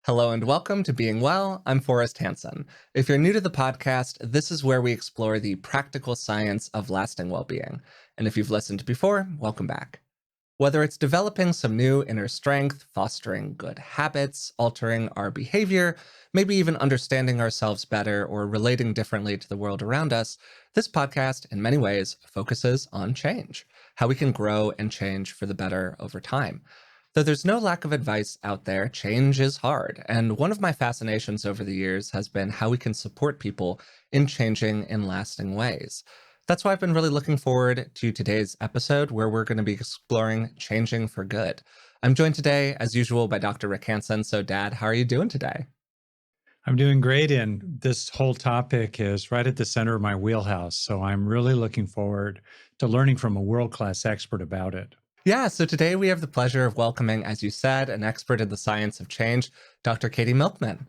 Hello and welcome to Being Well. I'm Forrest Hanson. If you're new to the podcast, this is where we explore the practical science of lasting well-being. And if you've listened before, welcome back. Whether it's developing some new inner strength, fostering good habits, altering our behavior, maybe even understanding ourselves better or relating differently to the world around us, this podcast, in many ways, focuses on change, how we can grow and change for the better over time. Though there's no lack of advice out there, change is hard. And one of my fascinations over the years has been how we can support people in changing in lasting ways. That's why I've been really looking forward to today's episode where we're going to be exploring changing for good. I'm joined today, as usual, by Dr. Rick Hanson. So, Dad, how are you doing today? I'm doing great. And this whole topic is right at the center of my wheelhouse. So I'm really looking forward to learning from a world class expert about it. Yeah, so today we have the pleasure of welcoming, as you said, an expert in the science of change, Dr. Katy Milkman.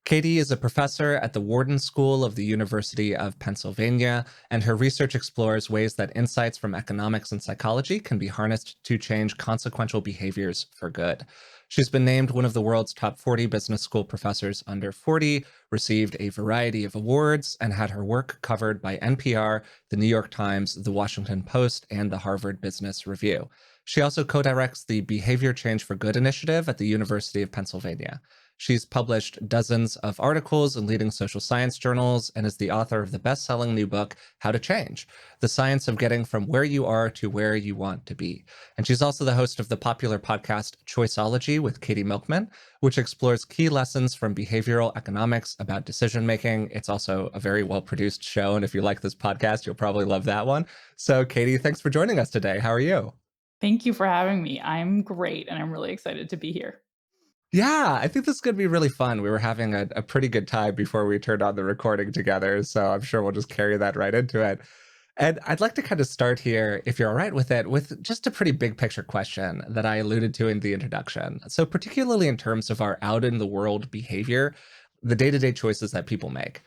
Katy is a professor at the Wharton School of the University of Pennsylvania, and her research explores ways that insights from economics and psychology can be harnessed to change consequential behaviors for good. She's been named one of the world's top 40 business school professors under 40, received a variety of awards, and had her work covered by NPR, the New York Times, the Washington Post, and the Harvard Business Review. She also co-directs the Behavior Change for Good initiative at the University of Pennsylvania. She's published dozens of articles in leading social science journals and is the author of the best-selling new book, How to Change: The Science of Getting from Where You Are to Where You Want to Be. And she's also the host of the popular podcast Choiceology with Katy Milkman, which explores key lessons from behavioral economics about decision-making. It's also a very well-produced show, and if you like this podcast, you'll probably love that one. So, Katy, thanks for joining us today. How are you? Thank you for having me. I'm great, and I'm really excited to be here. Yeah, I think this is going to be really fun. We were having a pretty good time before we turned on the recording together, so I'm sure we'll just carry that right into it. And I'd like to kind of start here, if you're all right with it, with just a pretty big picture question that I alluded to in the introduction. So, particularly in terms of our out in the world behavior, the day to day choices that people make.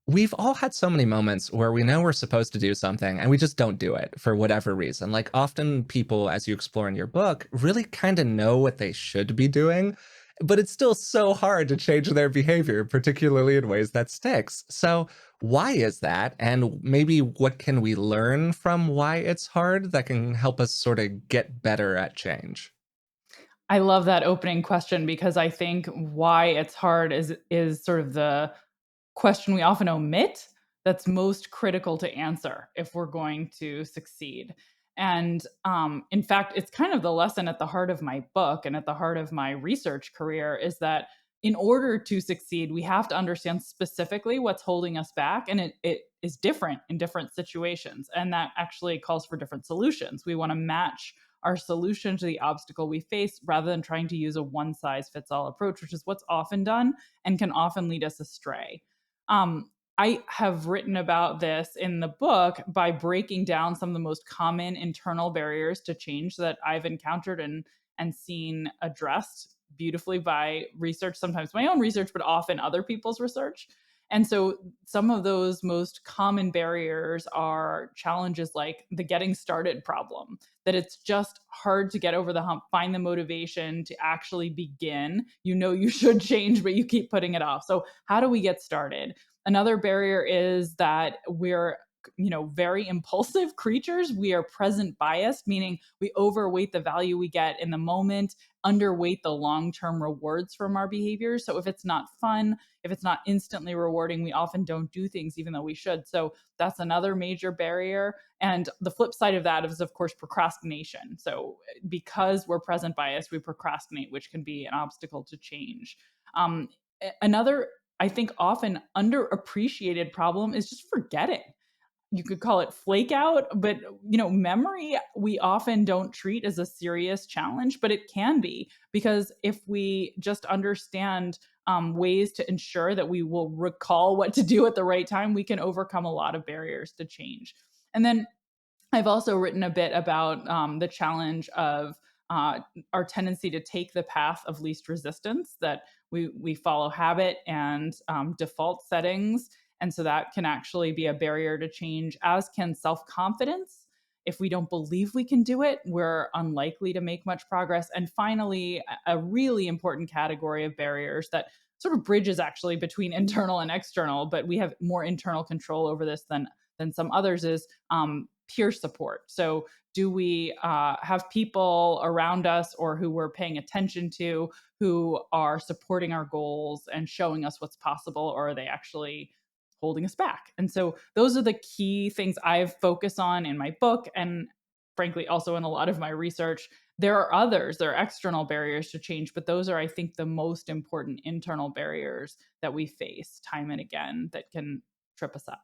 We've all had so many moments where we know we're supposed to do something and we just don't do it for whatever reason. Like often people, as you explore in your book, really kind of know what they should be doing, but it's still so hard to change their behavior, particularly in ways that sticks. So why is that? And maybe what can we learn from why it's hard that can help us sort of get better at change? I love that opening question because I think why it's hard is sort of the question we often omit that's most critical to answer if we're going to succeed. And in fact, it's kind of the lesson at the heart of my book and at the heart of my research career is that in order to succeed, we have to understand specifically what's holding us back. And it is different in different situations. And that actually calls for different solutions. We want to match our solution to the obstacle we face rather than trying to use a one size fits all approach, which is what's often done and can often lead us astray. I have written about this in the book by breaking down some of the most common internal barriers to change that I've encountered and seen addressed beautifully by research, sometimes my own research, but often other people's research. And so some of those most common barriers are challenges like the getting started problem, that it's just hard to get over the hump, find the motivation to actually begin. You know you should change, but you keep putting it off. So how do we get started? Another barrier is that we're very impulsive creatures. We are present biased, meaning we overweight the value we get in the moment, underweight the long-term rewards from our behaviors. So if it's not fun, if it's not instantly rewarding, we often don't do things even though we should. So that's another major barrier. And the flip side of that is, of course, procrastination. So because we're present biased, we procrastinate, which can be an obstacle to change. Another, I think, often underappreciated problem is just forgetting. You could call it flake out, but memory we often don't treat as a serious challenge, but it can be because if we just understand ways to ensure that we will recall what to do at the right time, we can overcome a lot of barriers to change. And then I've also written a bit about the challenge of our tendency to take the path of least resistance, that we follow habit and default settings. And so that can actually be a barrier to change, as can self confidence. If we don't believe we can do it, we're unlikely to make much progress. And finally, a really important category of barriers that sort of bridges actually between internal and external, but we have more internal control over this than some others, is peer support. So do we have people around us or who we're paying attention to who are supporting our goals and showing us what's possible, or are they actually holding us back? And so those are the key things I've focused on in my book, and frankly also in a lot of my research. There are others, there are external barriers to change, but those are, I think, the most important internal barriers that we face time and again that can trip us up.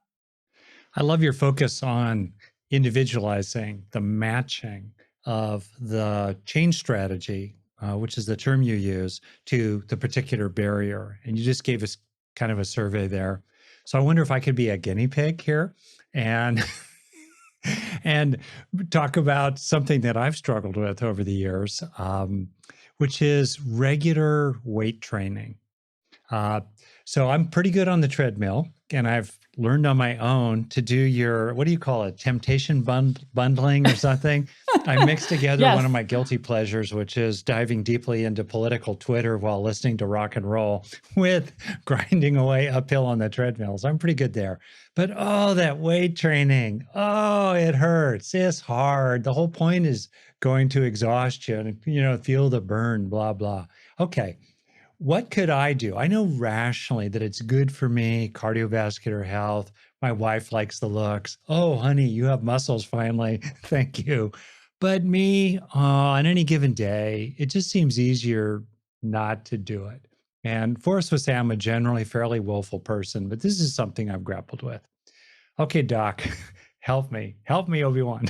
I love your focus on individualizing the matching of the change strategy, which is the term you use, to the particular barrier. And you just gave us kind of a survey there. So I wonder if I could be a guinea pig here and and talk about something that I've struggled with over the years, which is regular weight training. Uh, so I'm pretty good on the treadmill, and I've learned on my own to do your, what do you call it, temptation bundling or something. I mixed together Yes. one of my guilty pleasures, which is diving deeply into political Twitter while listening to rock and roll with grinding away uphill on the treadmills. I'm pretty good there. But oh, that weight training, oh, it hurts. It's hard. The whole point is going to exhaust you and, feel the burn, blah, blah. Okay. What could I do? I know rationally that it's good for me, cardiovascular health. My wife likes the looks. Oh, honey, you have muscles finally. Thank you. But me, on any given day, it just seems easier not to do it. And Forrest would say I'm a generally fairly willful person, but this is something I've grappled with. Okay, doc, help me. Help me, Obi-Wan.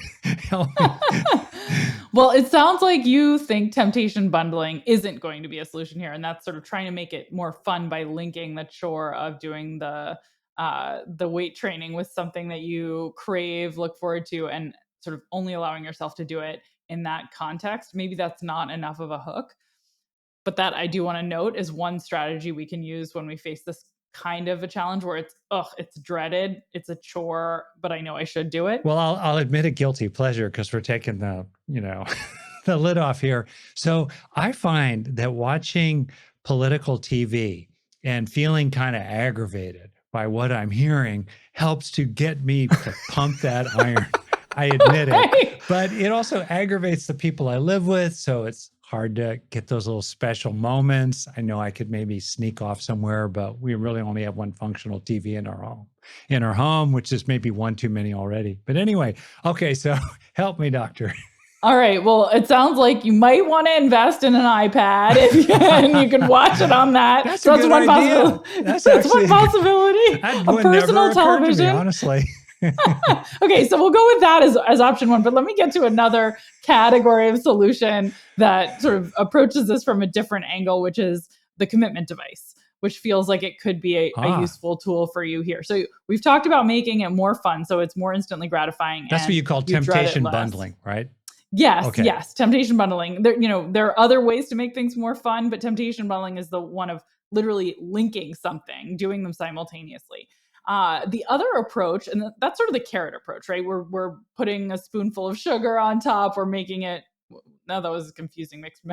Help me. Well, it sounds like you think temptation bundling isn't going to be a solution here, and that's sort of trying to make it more fun by linking the chore of doing the weight training with something that you crave, look forward to, and sort of only allowing yourself to do it in that context. Maybe that's not enough of a hook, but that I do want to note is one strategy we can use when we face this kind of a challenge where it's dreaded, it's a chore, but I know I should do it. Well, I'll admit a guilty pleasure because we're taking the, the lid off here. So I find that watching political TV and feeling kind of aggravated by what I'm hearing helps to get me to pump that iron. I admit it, but it also aggravates the people I live with. So it's hard to get those little special moments. I know I could maybe sneak off somewhere, but we really only have one functional TV in our home, which is maybe one too many already. But anyway, okay, so help me, doctor. All right. Well, it sounds like you might want to invest in an iPad and you can watch it on that. That's so a good one idea. possibility. That's actually one possibility. That A would personal never occur to me, television. honestly. Okay, so we'll go with that as option one, but let me get to another category of solution that sort of approaches this from a different angle, which is the commitment device, which feels like it could be a useful tool for you here. So we've talked about making it more fun, so it's more instantly gratifying. That's and what you call dread it temptation less. bundling, right? Yes, Okay. yes, temptation bundling. There are other ways to make things more fun, but temptation bundling is the one of literally linking something, doing them simultaneously. The other approach, and that's sort of the carrot approach, right? We're putting a spoonful of sugar on top. We're making it. Now that was a confusing mixed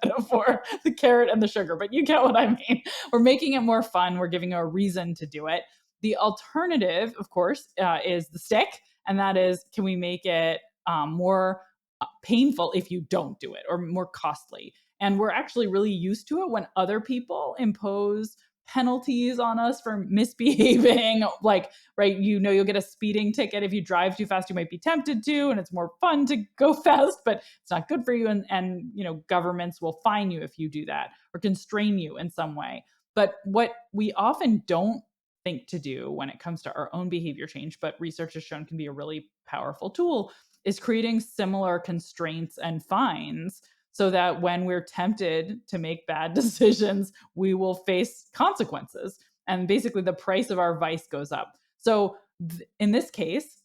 metaphor, the carrot and the sugar, but you get what I mean. We're making it more fun. We're giving a reason to do it. The alternative, of course, is the stick, and that is, can we make it more painful if you don't do it, or more costly? And we're actually really used to it when other people impose penalties on us for misbehaving. Like, right, you'll get a speeding ticket if you drive too fast. You might be tempted to, and it's more fun to go fast, but it's not good for you. And governments will fine you if you do that, or constrain you in some way. But what we often don't think to do when it comes to our own behavior change, but research has shown can be a really powerful tool, is creating similar constraints and fines so that when we're tempted to make bad decisions, we will face consequences. And basically, the price of our vice goes up. So in this case,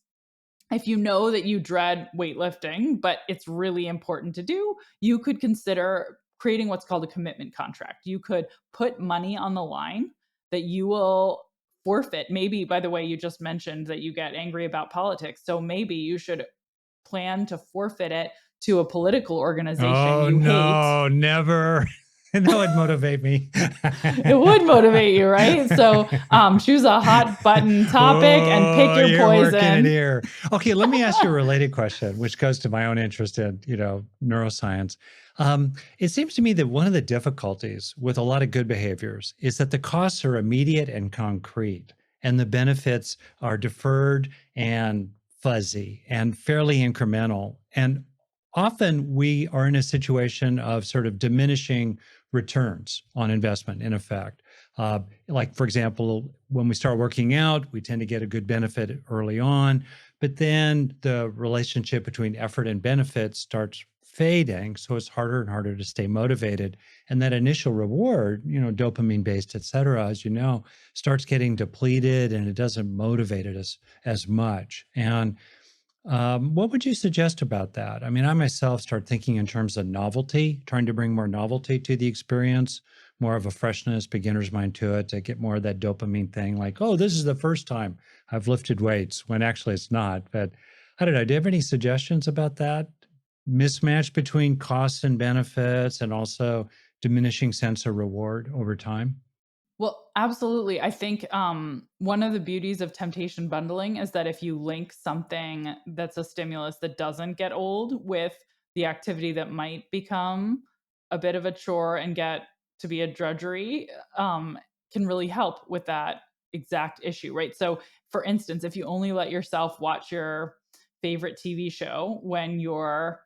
if you know that you dread weightlifting, but it's really important to do, you could consider creating what's called a commitment contract. You could put money on the line that you will forfeit. Maybe, by the way, you just mentioned that you get angry about politics. So maybe you should plan to forfeit it to a political organization Oh, you hate. no, never. That would motivate me. It would motivate you, right? So choose a hot button topic and pick Oh, your you're working it poison. here. Okay, let me ask you a related question, which goes to my own interest in, neuroscience. It seems to me that one of the difficulties with a lot of good behaviors is that the costs are immediate and concrete, and the benefits are deferred and fuzzy and fairly incremental. And often we are in a situation of sort of diminishing returns on investment, in effect. Like, for example, when we start working out, we tend to get a good benefit early on, but then the relationship between effort and benefit starts fading. So it's harder and harder to stay motivated. And that initial reward, dopamine based, et cetera, as you know, starts getting depleted and it doesn't motivate us as much. And what would you suggest about that? I mean, I myself start thinking in terms of novelty, trying to bring more novelty to the experience, more of a freshness, beginner's mind to it, to get more of that dopamine thing, like, oh, this is the first time I've lifted weights, when actually it's not. But I don't know. Do you have any suggestions about that? Mismatch between costs and benefits, and also diminishing sense of reward over time? Well, absolutely. I think one of the beauties of temptation bundling is that if you link something that's a stimulus that doesn't get old with the activity that might become a bit of a chore and get to be a drudgery, can really help with that exact issue, right? So, for instance, if you only let yourself watch your favorite TV show when you're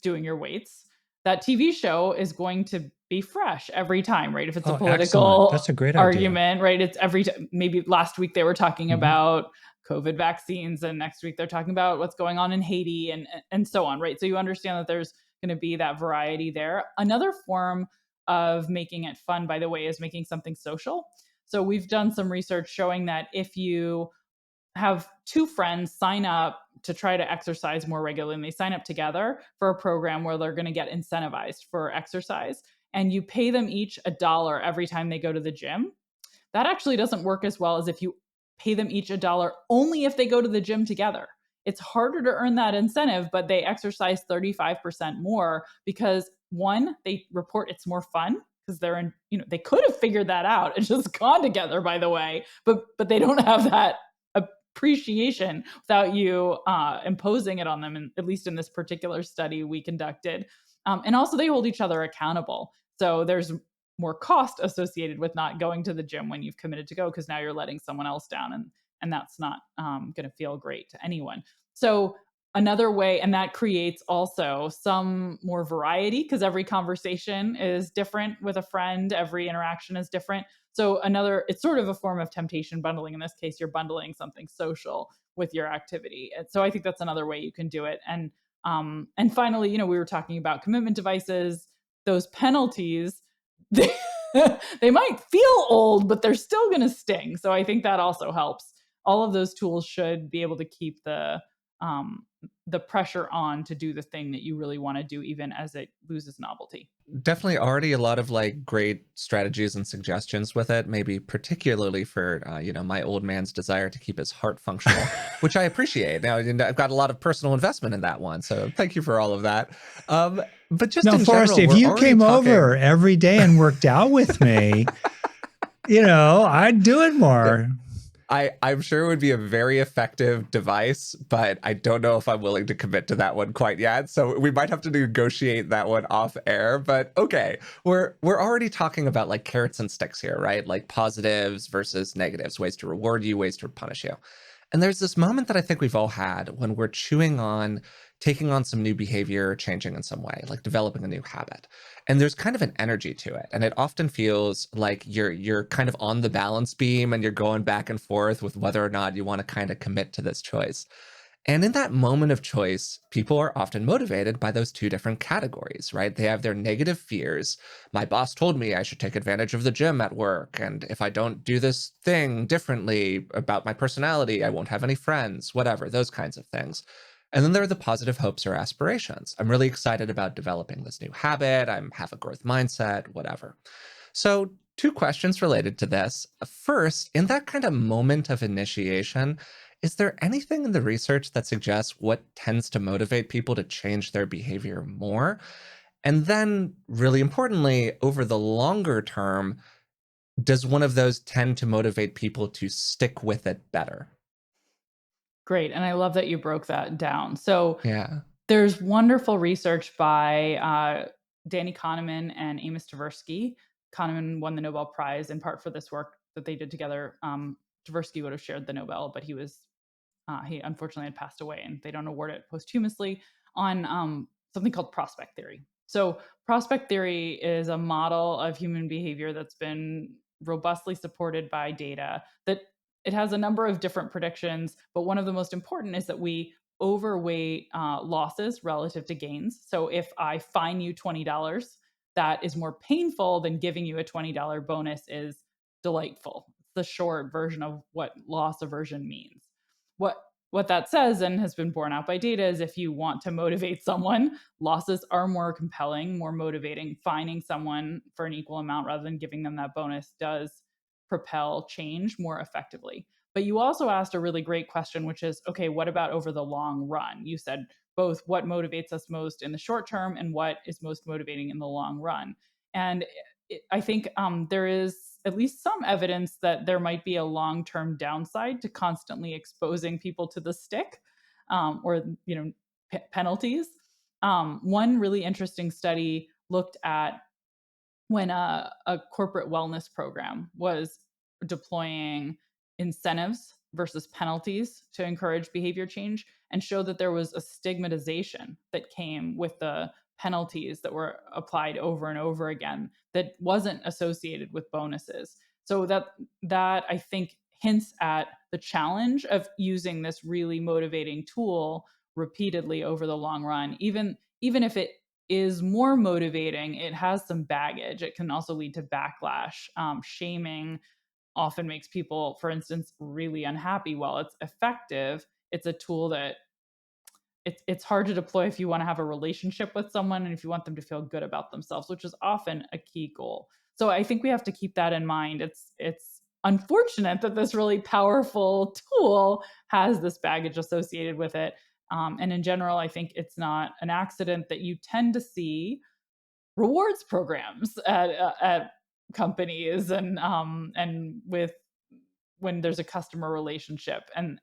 doing your weights, that TV show is going to be fresh every time, right? If it's a Oh, excellent. political That's a great idea. argument, right? It's every time. Maybe last week they were talking Mhm. about COVID vaccines, and next week they're talking about what's going on in Haiti, and so on, right? So you understand that there's going to be that variety there. Another form of making it fun, by the way, is making something social. So we've done some research showing that if you have two friends sign up to try to exercise more regularly, and they sign up together for a program where they're going to get incentivized for exercise, and you pay them each $1 every time they go to the gym. That actually doesn't work as well as if you pay them each $1 only if they go to the gym together. It's harder to earn that incentive, but they exercise 35% more because, one, they report it's more fun because they're in, they could have figured that out and just gone together, by the way, but they don't have that appreciation without you imposing it on them, and at least in this particular study we conducted. And also they hold each other accountable. So there's more cost associated with not going to the gym when you've committed to go, because now you're letting someone else down, and that's not going to feel great to anyone. So another way, and that creates also some more variety, because every conversation is different with a friend, every interaction is different. So it's sort of a form of temptation bundling. In this case, you're bundling something social with your activity. And so I think that's another way you can do it. And finally, we were talking about commitment devices. Those penalties, they, they might feel old, but they're still going to sting. So I think that also helps. All of those tools should be able to keep the pressure on to do the thing that you really want to do, even as it loses novelty. Definitely already a lot of like great strategies and suggestions with it, maybe particularly for my old man's desire to keep his heart functional, which I appreciate. Now, I've got a lot of personal investment in that one, so thank you for all of that. But just Now, in Forrest, general, if we're you already came over talking. every day and worked out with me, I'd do it more. I'm sure it would be a very effective device, but I don't know if I'm willing to commit to that one quite yet. So we might have to negotiate that one off air. But okay, we're already talking about like carrots and sticks here, right? Like positives versus negatives, ways to reward you, ways to punish you. And there's this moment that I think we've all had when we're chewing on taking on some new behavior, changing in some way, like developing a new habit. And there's kind of an energy to it. And it often feels like you're kind of on the balance beam and you're going back and forth with whether or not you want to kind of commit to this choice. And in that moment of choice, people are often motivated by those two different categories, right? They have their negative fears. My boss told me I should take advantage of the gym at work. And if I don't do this thing differently about my personality, I won't have any friends, whatever, those kinds of things. And then there are the positive hopes or aspirations. I'm really excited about developing this new habit. I have a growth mindset, whatever. So, two questions related to this. First, in that kind of moment of initiation, Is there anything in the research that suggests what tends to motivate people to change their behavior more? And then, really importantly, over the longer term, does one of those tend to motivate people to stick with it better? Great. And I love that you broke that down. So Yeah. there's wonderful research by Danny Kahneman and Amos Tversky. Kahneman won the Nobel Prize in part for this work that they did together. Tversky would have shared the Nobel, but he unfortunately had passed away, and they don't award it posthumously on something called prospect theory. So, prospect theory is a model of human behavior that's been robustly supported by data. That it has a number of different predictions, but one of the most important is that we overweight losses relative to gains. So, if I fine you $20, that is more painful than giving you a $20 bonus is delightful. It's the short version of what loss aversion means. What that says and has been borne out by data is if you want to motivate someone, losses are more compelling, more motivating. Fining someone for an equal amount rather than giving them that bonus does propel change more effectively. But you also asked a really great question, which is okay, what about over the long run? You said both what motivates us most in the short term and what is most motivating in the long run. And I think there is at least some evidence that there might be a long term downside to constantly exposing people to the stick or penalties. One really interesting study looked at when a corporate wellness program was deploying incentives versus penalties to encourage behavior change and showed that there was a stigmatization that came with the penalties that were applied over and over again that wasn't associated with bonuses. So that I think hints at the challenge of using this really motivating tool repeatedly over the long run. Even if it is more motivating, it has some baggage. It can also lead to backlash. Shaming often makes people, for instance, really unhappy. While it's effective, it's a tool that it's hard to deploy if you want to have a relationship with someone and if you want them to feel good about themselves, which is often a key goal. So I think we have to keep that in mind. It's unfortunate that this really powerful tool has this baggage associated with it. And in general, I think it's not an accident that you tend to see rewards programs at companies and with when there's a customer relationship and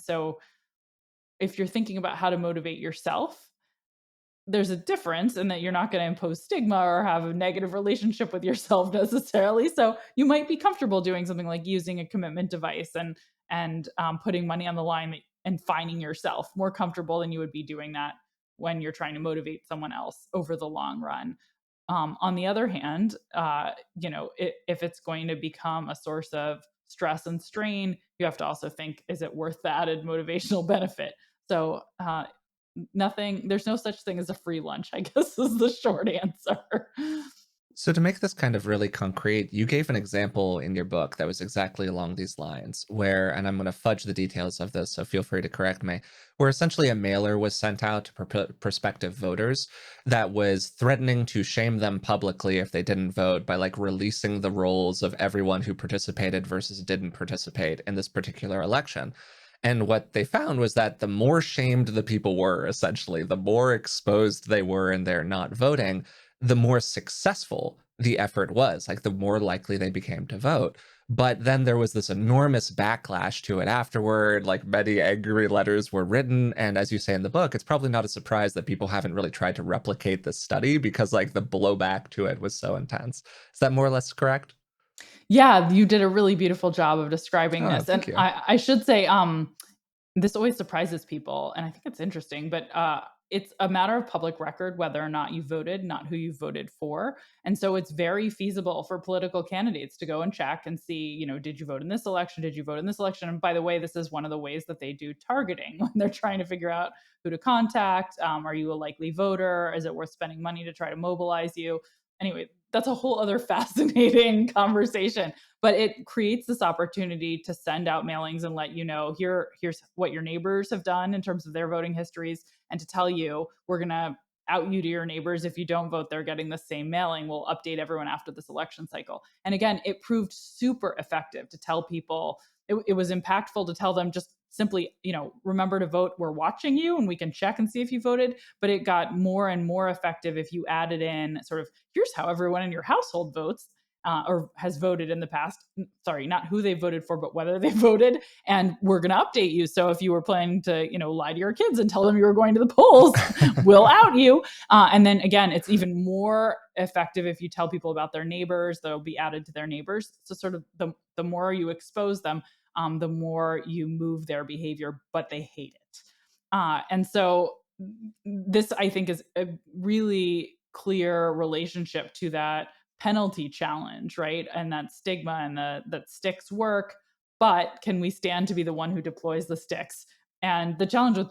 so if you're thinking about how to motivate yourself, there's a difference in that you're not going to impose stigma or have a negative relationship with yourself necessarily. So you might be comfortable doing something like using a commitment device and putting money on the line and fining yourself more comfortable than you would be doing that when you're trying to motivate someone else over the long run. On the other hand, if it's going to become a source of stress and strain, you have to also think, is it worth the added motivational benefit? So there's no such thing as a free lunch, I guess is the short answer. So, to make this kind of really concrete, you gave an example in your book that was exactly along these lines, where, and I'm going to fudge the details of this, so feel free to correct me, where essentially a mailer was sent out to prospective voters that was threatening to shame them publicly if they didn't vote by like releasing the rolls of everyone who participated versus didn't participate in this particular election. And what they found was that the more shamed the people were, essentially, the more exposed they were in their not voting, the more successful the effort was, like the more likely they became to vote. But then there was this enormous backlash to it afterward. Like many angry letters were written. And as you say in the book, it's probably not a surprise that people haven't really tried to replicate this study because like the blowback to it was so intense. Is that more or less correct? Yeah, you did a really beautiful job of describing Oh, this. And thank you. I should say, this always surprises people, and I think it's interesting, but it's a matter of public record whether or not you voted, not who you voted for. And so it's very feasible for political candidates to go and check and see, did you vote in this election? Did you vote in this election? And by the way, this is one of the ways that they do targeting when they're trying to figure out who to contact. Are you a likely voter? Is it worth spending money to try to mobilize you? Anyway, that's a whole other fascinating conversation, but it creates this opportunity to send out mailings and let you know here's what your neighbors have done in terms of their voting histories, and to tell you we're going to out you to your neighbors. If you don't vote, they're getting the same mailing. We'll update everyone after this election cycle. And again, it proved super effective to tell people. It was impactful to tell them, just simply, remember to vote. We're watching you and we can check and see if you voted. But it got more and more effective if you added in sort of, here's how everyone in your household votes. Or has voted in the past. Sorry, not who they voted for, but whether they voted. And we're going to update you. So if you were planning to, lie to your kids and tell them you were going to the polls, we'll out you. And then again, it's even more effective if you tell people about their neighbors. They'll be added to their neighbors. So sort of the more you expose them, the more you move their behavior, but they hate it. And so this, I think, is a really clear relationship to that penalty challenge, right? And that stigma and that sticks work, but can we stand to be the one who deploys the sticks? And the challenge with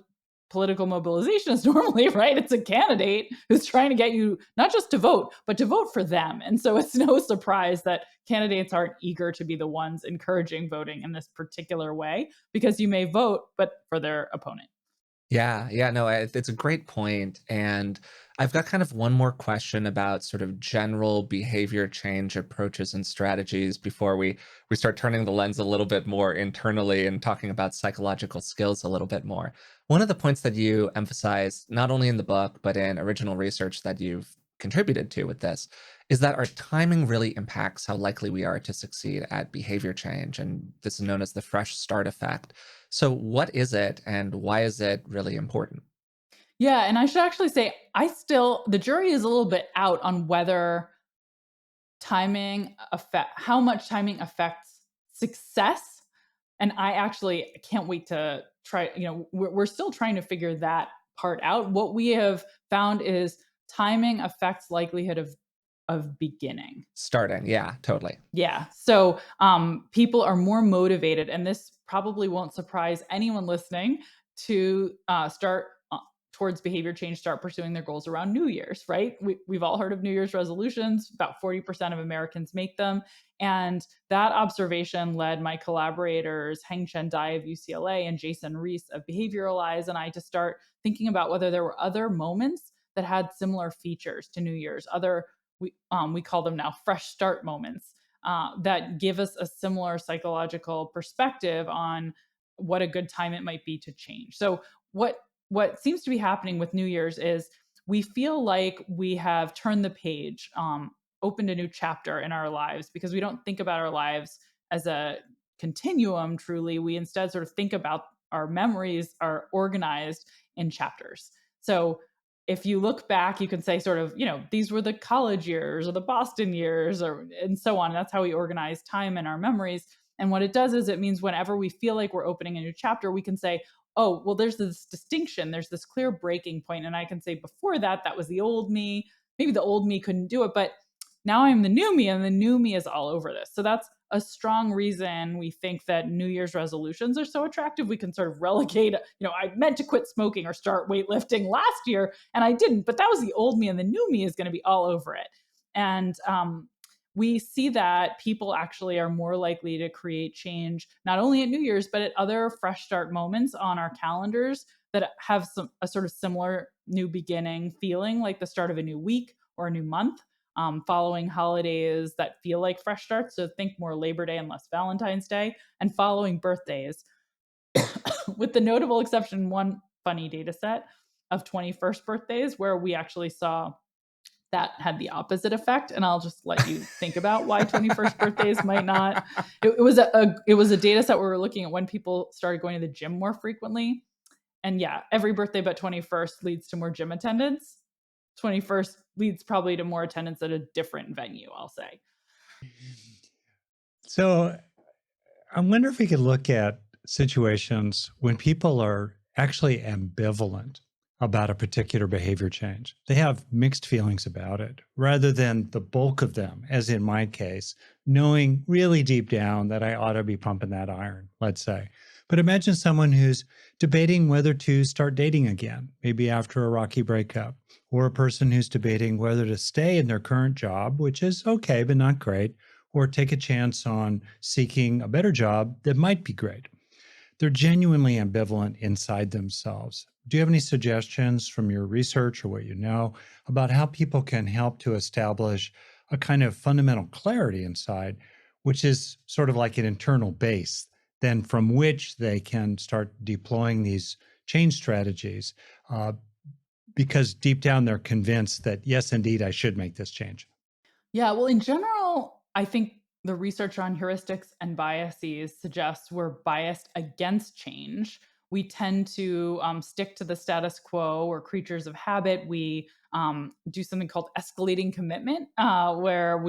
political mobilization is normally, right, it's a candidate who's trying to get you not just to vote, but to vote for them. And so it's no surprise that candidates aren't eager to be the ones encouraging voting in this particular way, because you may vote, but for their opponent. Yeah, no, it's a great point. And I've got kind of one more question about sort of general behavior change approaches and strategies before we start turning the lens a little bit more internally and talking about psychological skills a little bit more. One of the points that you emphasize, not only in the book, but in original research that you've contributed to with this, is that our timing really impacts how likely we are to succeed at behavior change. And this is known as the fresh start effect. So, what is it and why is it really important? Yeah, and I should actually say, the jury is a little bit out on whether how much timing affects success. And I actually can't wait to try, we're still trying to figure that part out. What we have found is timing affects likelihood of beginning. Starting. Yeah, totally. Yeah. So people are more motivated, and this probably won't surprise anyone listening, to start towards behavior change, start pursuing their goals around New Year's, right? We've all heard of New Year's resolutions. About 40% of Americans make them. And that observation led my collaborators, Heng-Chen Dai of UCLA and Jason Reese of Behavioral Eyes, and I to start thinking about whether there were other moments that had similar features to New Year's, we call them now fresh start moments, that give us a similar psychological perspective on what a good time it might be to change. So what seems to be happening with New Year's is we feel like we have turned the page, opened a new chapter in our lives, because we don't think about our lives as a continuum truly. We instead sort of think about our memories are organized in chapters. So if you look back, you can say sort of, these were the college years or the Boston years, and so on. That's how we organize time in our memories. And what it does is it means whenever we feel like we're opening a new chapter, we can say, oh, well, there's this distinction. There's this clear breaking point. And I can say before that, that was the old me. Maybe the old me couldn't do it, but now I'm the new me, and the new me is all over this. So that's a strong reason we think that New Year's resolutions are so attractive. We can sort of relegate, I meant to quit smoking or start weightlifting last year and I didn't, but that was the old me, and the new me is going to be all over it. And we see that people actually are more likely to create change, not only at New Year's, but at other fresh start moments on our calendars that have a sort of similar new beginning feeling, like the start of a new week or a new month. Following holidays that feel like fresh starts. So think more Labor Day and less Valentine's Day, and following birthdays, with the notable exception, one funny data set of 21st birthdays, where we actually saw that had the opposite effect. And I'll just let you think about why 21st birthdays might not. It was a data set where we were looking at when people started going to the gym more frequently. And yeah, every birthday but 21st leads to more gym attendance. 21st leads probably to more attendance at a different venue, I'll say. So I wonder if we could look at situations when people are actually ambivalent about a particular behavior change. They have mixed feelings about it, rather than the bulk of them, as in my case, knowing really deep down that I ought to be pumping that iron, let's say. But imagine someone who's debating whether to start dating again, maybe after a rocky breakup, or a person who's debating whether to stay in their current job, which is okay, but not great, or take a chance on seeking a better job that might be great. They're genuinely ambivalent inside themselves. Do you have any suggestions from your research or what you know about how people can help to establish a kind of fundamental clarity inside, which is sort of like an internal base then from which they can start deploying these change strategies, uh, because deep down they're convinced that, yes, indeed, I should make this change. Yeah, well, in general, I think the research on heuristics and biases suggests we're biased against change. We tend to stick to the status quo. We're creatures of habit. We do something called escalating commitment, where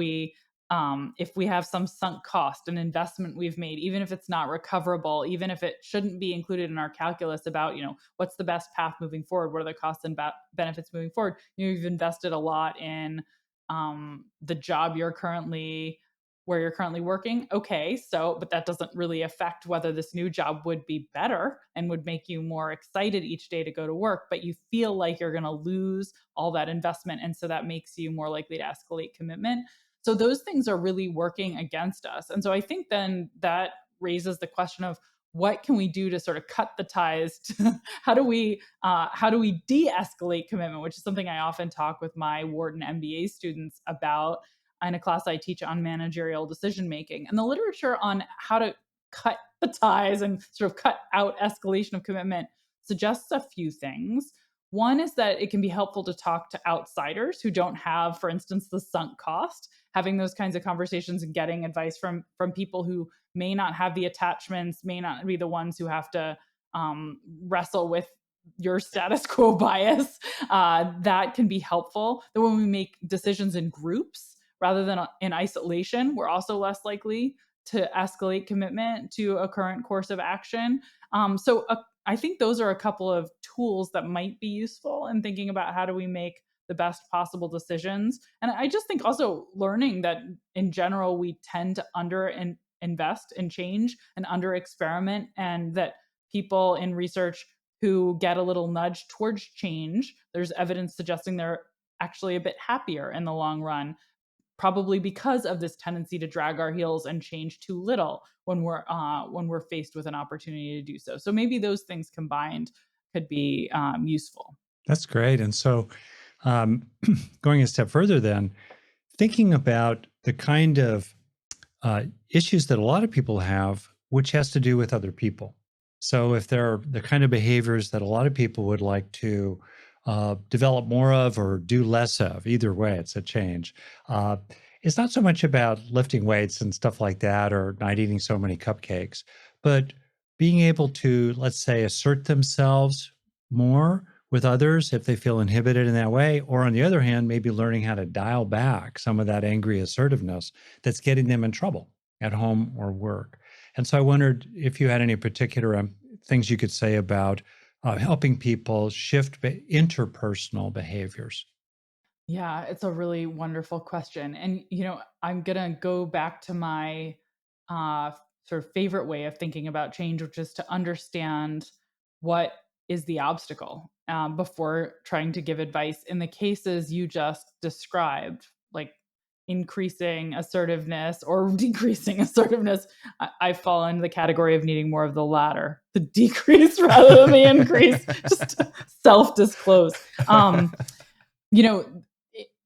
if we have some sunk cost, an investment we've made, even if it's not recoverable, even if it shouldn't be included in our calculus about, what's the best path moving forward, what are the costs and benefits moving forward, you've invested a lot in the job where you're currently working. Okay, so, but that doesn't really affect whether this new job would be better and would make you more excited each day to go to work, but you feel like you're going to lose all that investment. And so that makes you more likely to escalate commitment. So those things are really working against us. And so I think then that raises the question of what can we do to sort of cut the ties how do we de-escalate commitment, which is something I often talk with my Wharton MBA students about in a class I teach on managerial decision making. And the literature on how to cut the ties and sort of cut out escalation of commitment suggests a few things. One is that it can be helpful to talk to outsiders who don't have, for instance, the sunk cost. Having those kinds of conversations and getting advice from people who may not have the attachments, may not be the ones who have to wrestle with your status quo bias, that can be helpful. Then when we make decisions in groups rather than in isolation, we're also less likely to escalate commitment to a current course of action. I think those are a couple of tools that might be useful in thinking about how do we make the best possible decisions. And I just think also learning that in general, we tend to invest in change and under experiment, and that people in research who get a little nudge towards change, there's evidence suggesting they're actually a bit happier in the long run, probably because of this tendency to drag our heels and change too little when we're faced with an opportunity to do so. So maybe those things combined could be useful. That's great. And so, um, going a step further, then thinking about the kind of issues that a lot of people have, which has to do with other people. So, if there are the kind of behaviors that a lot of people would like to develop more of or do less of, either way, it's a change. Uh, it's not so much about lifting weights and stuff like that, or not eating so many cupcakes, but being able to, let's say, assert themselves more with others if they feel inhibited in that way. Or on the other hand, maybe learning how to dial back some of that angry assertiveness that's getting them in trouble at home or work. And so I wondered if you had any particular things you could say about helping people shift interpersonal behaviors. Yeah, it's a really wonderful question. And, I'm going to go back to my uh, sort of favorite way of thinking about change, which is to understand what is the obstacle before trying to give advice. In the cases you just described, like increasing assertiveness or decreasing assertiveness, I fall into the category of needing more of the latter, the decrease rather than the increase, just to self disclose. You know,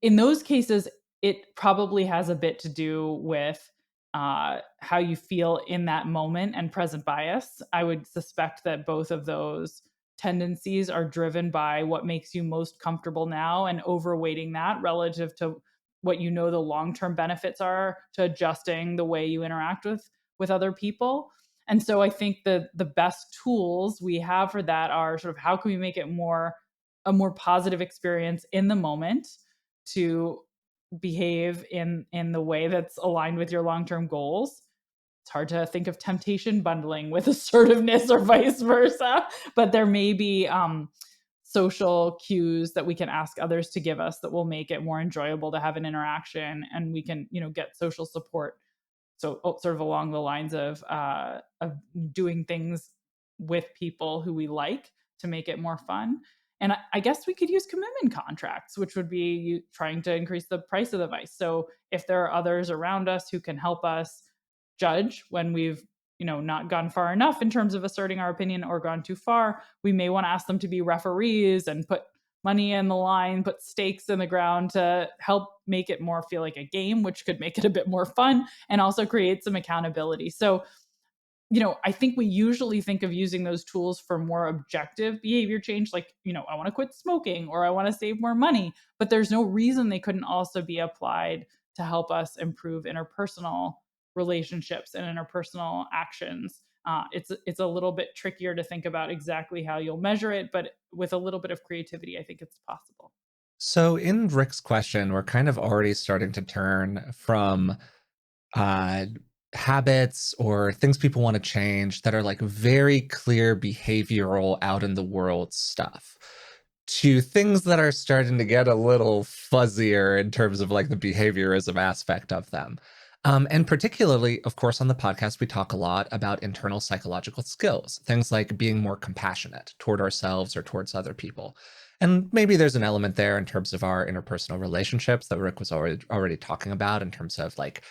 in those cases, it probably has a bit to do with how you feel in that moment and present bias. I would suspect that both of those tendencies are driven by what makes you most comfortable now and overweighting that relative to what the long-term benefits are to adjusting the way you interact with other people. And so I think the best tools we have for that are sort of how can we make it a more positive experience in the moment to behave in the way that's aligned with your long-term goals. It's hard to think of temptation bundling with assertiveness or vice versa, but there may be social cues that we can ask others to give us that will make it more enjoyable to have an interaction, and we can get social support. So sort of along the lines of doing things with people who we like to make it more fun. And I guess we could use commitment contracts, which would be you trying to increase the price of the vice. So if there are others around us who can help us judge when we've not gone far enough in terms of asserting our opinion or gone too far, we may want to ask them to be referees and put money in the line, put stakes in the ground to help make it more feel like a game, which could make it a bit more fun and also create some accountability. So I think we usually think of using those tools for more objective behavior change, like, I want to quit smoking or I want to save more money, but there's no reason they couldn't also be applied to help us improve interpersonal relationships and interpersonal actions. It's a little bit trickier to think about exactly how you'll measure it, but with a little bit of creativity, I think it's possible. So in Rick's question, we're kind of already starting to turn from uh, habits or things people want to change that are like very clear behavioral out in the world stuff to things that are starting to get a little fuzzier in terms of like the behaviorism aspect of them. And particularly, of course, on the podcast, we talk a lot about internal psychological skills, things like being more compassionate toward ourselves or towards other people. And maybe there's an element there in terms of our interpersonal relationships that Rick was already talking about in terms of like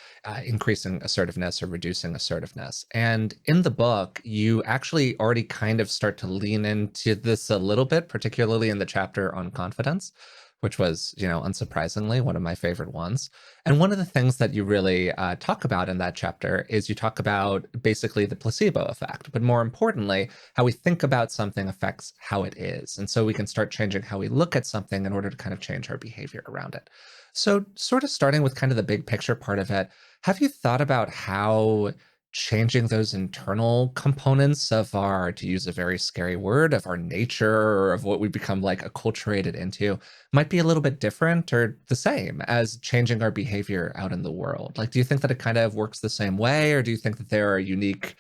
increasing assertiveness or reducing assertiveness. And in the book, you actually already kind of start to lean into this a little bit, particularly in the chapter on confidence, which was, unsurprisingly, one of my favorite ones. And one of the things that you really talk about in that chapter is you talk about basically the placebo effect, but more importantly, how we think about something affects how it is. And so we can start changing how we look at something in order to kind of change our behavior around it. So, sort of starting with kind of the big picture part of it, have you thought about how changing those internal components of our, to use a very scary word, of our nature or of what we become like acculturated into might be a little bit different or the same as changing our behavior out in the world? Like, do you think that it kind of works the same way, or do you think that there are unique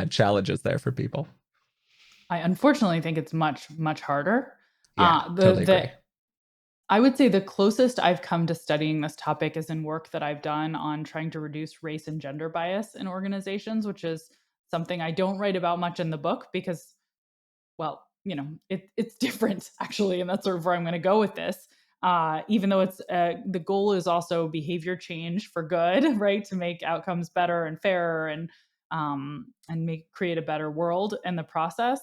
challenges there for people? I unfortunately think it's much, much harder. Yeah, totally The agree. I would say the closest I've come to studying this topic is in work that I've done on trying to reduce race and gender bias in organizations, which is something I don't write about much in the book because, well, it's different actually, and that's sort of where I'm going to go with this. Even though it's the goal is also behavior change for good, right? To make outcomes better and fairer and make create a better world in the process.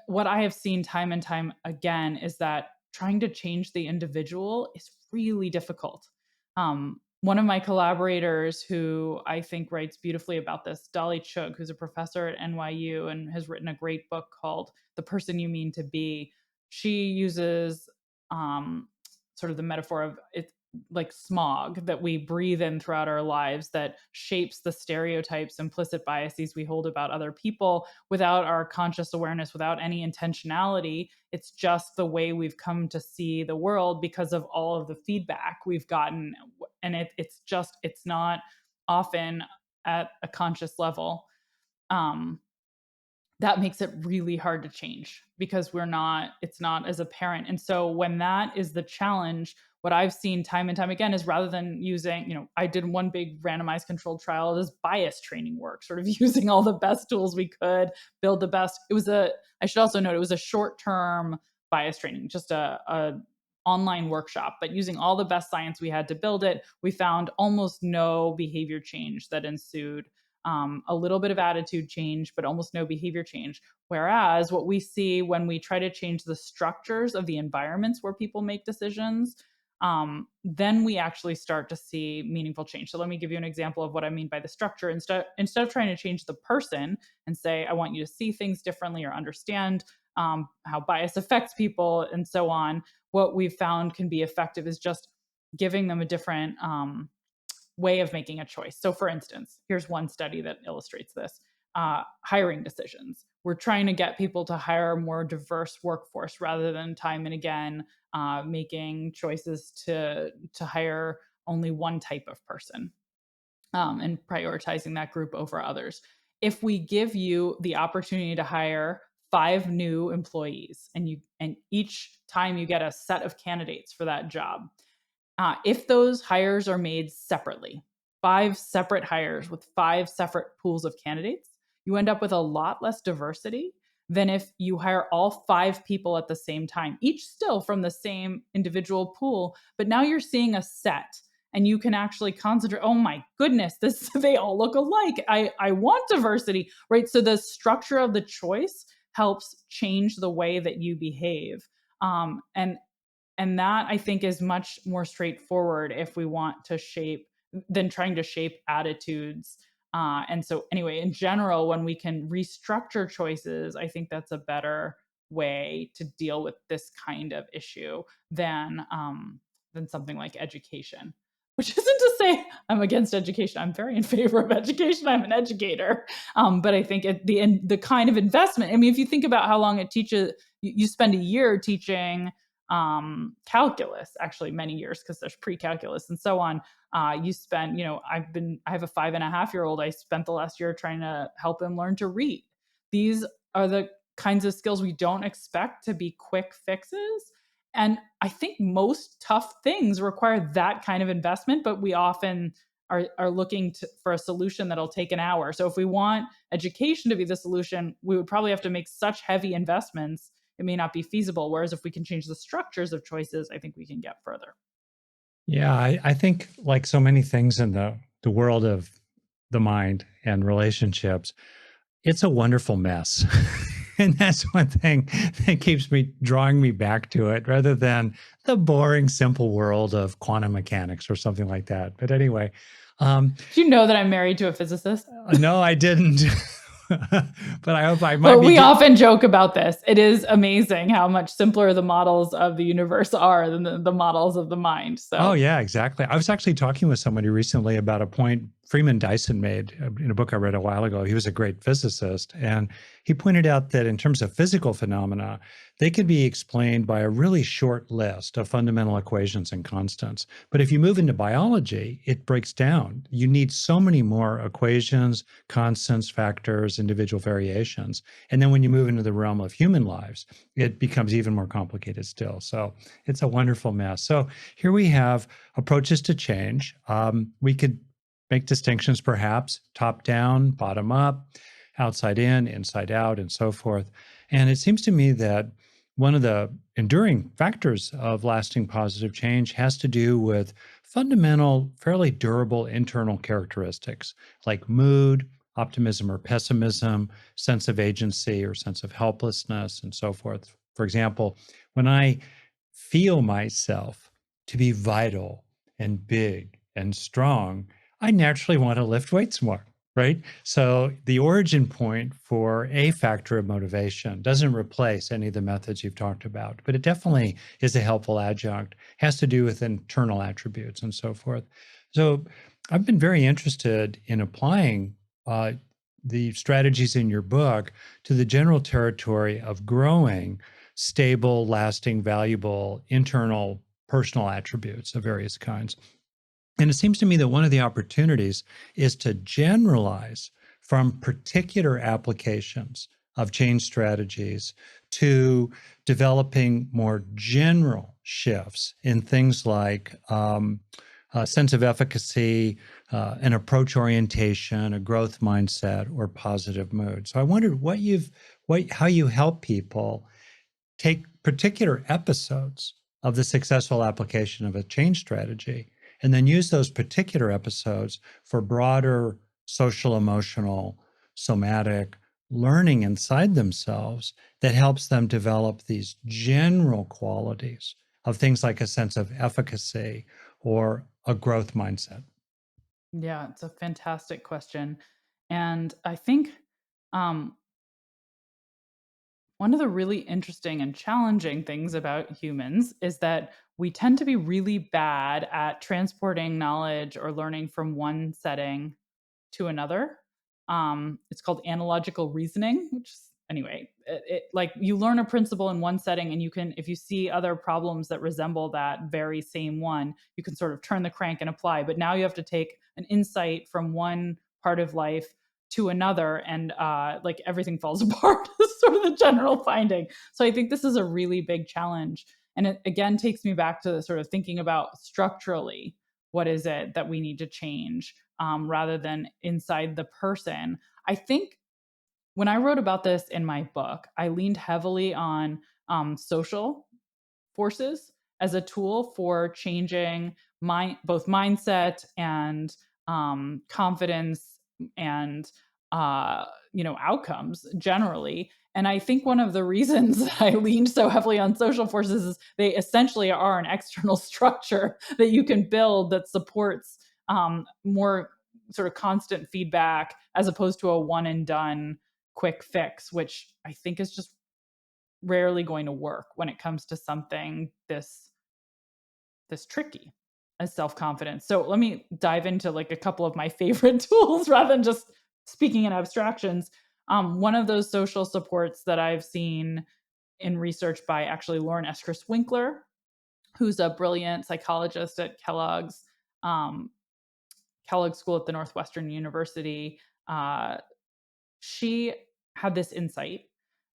What I have seen time and time again is that trying to change the individual is really difficult. One of my collaborators, who I think writes beautifully about this, Dolly Chug, who's a professor at NYU and has written a great book called The Person You Mean to Be, she uses um, sort of the metaphor of it's like smog that we breathe in throughout our lives that shapes the stereotypes, implicit biases we hold about other people without our conscious awareness, without any intentionality. It's just the way we've come to see the world because of all of the feedback we've gotten. And it's not often at a conscious level. Um, that makes it really hard to change because it's not as apparent. And so when that is the challenge, what I've seen time and time again is rather than using, I did one big randomized controlled trial as bias training work, sort of using all the best tools we could, build the best. I should also note, it was a short term bias training, just a online workshop, but using all the best science we had to build it, we found almost no behavior change that ensued, a little bit of attitude change, but almost no behavior change. Whereas what we see when we try to change the structures of the environments where people make decisions, then we actually start to see meaningful change. So let me give you an example of what I mean by the structure. Instead of trying to change the person and say, I want you to see things differently or understand how bias affects people and so on, what we've found can be effective is just giving them a different way of making a choice. So, for instance, here's one study that illustrates this: hiring decisions. We're trying to get people to hire a more diverse workforce rather than time and again making choices to hire only one type of person, and prioritizing that group over others. If we give you the opportunity to hire 5 new employees and each time you get a set of candidates for that job, if those hires are made separately, 5 separate hires with 5 separate pools of candidates, you end up with a lot less diversity than if you hire all 5 people at the same time, each still from the same individual pool. But now you're seeing a set and you can actually concentrate. Oh my goodness, this they all look alike. I want diversity, right? So the structure of the choice helps change the way that you behave. And that I think is much more straightforward if we want to shape than trying to shape attitudes And so, anyway, in general, when we can restructure choices, I think that's a better way to deal with this kind of issue than something like education. Which isn't to say I'm against education. I'm very in favor of education. I'm an educator, but I think the kind of investment. I mean, if you think about how long it teaches, you spend a year teaching calculus, actually many years because there's pre-calculus and so on. You spend, I have a 5.5-year-old. I spent the last year trying to help him learn to read. These are the kinds of skills we don't expect to be quick fixes. And I think most tough things require that kind of investment, but we often are looking for a solution that'll take an hour. So if we want education to be the solution, we would probably have to make such heavy investments, it may not be feasible. Whereas if we can change the structures of choices, I think we can get further. Yeah, I think like so many things in the world of the mind and relationships, it's a wonderful mess. And that's one thing that keeps me drawing me back to it rather than the boring, simple world of quantum mechanics or something like that. But anyway, Do you know that I'm married to a physicist? no, I didn't. But I hope I might But be. we often joke about this. It is amazing how much simpler the models of the universe are than the models of the mind. So, Oh, yeah, exactly. I was actually talking with somebody recently about a point Freeman Dyson made in a book I read a while ago. He was a great physicist, and he pointed out that in terms of physical phenomena, they can be explained by a really short list of fundamental equations and constants. But if you move into biology, it breaks down. You need so many more equations, constants, factors, individual variations. And then when you move into the realm of human lives, it becomes even more complicated still. So it's a wonderful mess. So here we have approaches to change. We could make distinctions perhaps top down, bottom up, outside in, inside out, and so forth. And it seems to me that one of the enduring factors of lasting positive change has to do with fundamental, fairly durable internal characteristics like mood, optimism or pessimism, sense of agency or sense of helplessness, and so forth. For example, when I feel myself to be vital and big and strong, I naturally want to lift weights more, right? So the origin point for a factor of motivation doesn't replace any of the methods you've talked about, but it definitely is a helpful adjunct, has to do with internal attributes and so forth. So I've been very interested in applying the strategies in your book to the general territory of growing stable, lasting, valuable internal personal attributes of various kinds. And it seems to me that one of the opportunities is to generalize from particular applications of change strategies to developing more general shifts in things like a sense of efficacy, an approach orientation, a growth mindset, or positive mood. So I wondered how you help people take particular episodes of the successful application of a change strategy and then use those particular episodes for broader social, emotional, somatic learning inside themselves that helps them develop these general qualities of things like a sense of efficacy or a growth mindset. yeah, it's a fantastic question. And I think um, one of the really interesting and challenging things about humans is that we tend to be really bad at transporting knowledge or learning from one setting to another. It's called analogical reasoning, which is, anyway, like you learn a principle in one setting, and you can, if you see other problems that resemble that very same one, you can sort of turn the crank and apply. But now you have to take an insight from one part of life to another, and like everything falls apart. Is sort of the general finding. So I think this is a really big challenge, and it again takes me back to sort of thinking about structurally what is it that we need to change rather than inside the person. I think when I wrote about this in my book, I leaned heavily on social forces as a tool for changing both mindset and confidence and outcomes generally. And I think one of the reasons that I leaned so heavily on social forces is they essentially are an external structure that you can build that supports more sort of constant feedback as opposed to a one and done quick fix, which I think is just rarely going to work when it comes to something this tricky as self-confidence. So let me dive into like a couple of my favorite tools rather than just speaking in abstractions. One of those social supports that I've seen in research by actually Lauren Eskridge Winkler, who's a brilliant psychologist at um, Kellogg School at the Northwestern University. She had this insight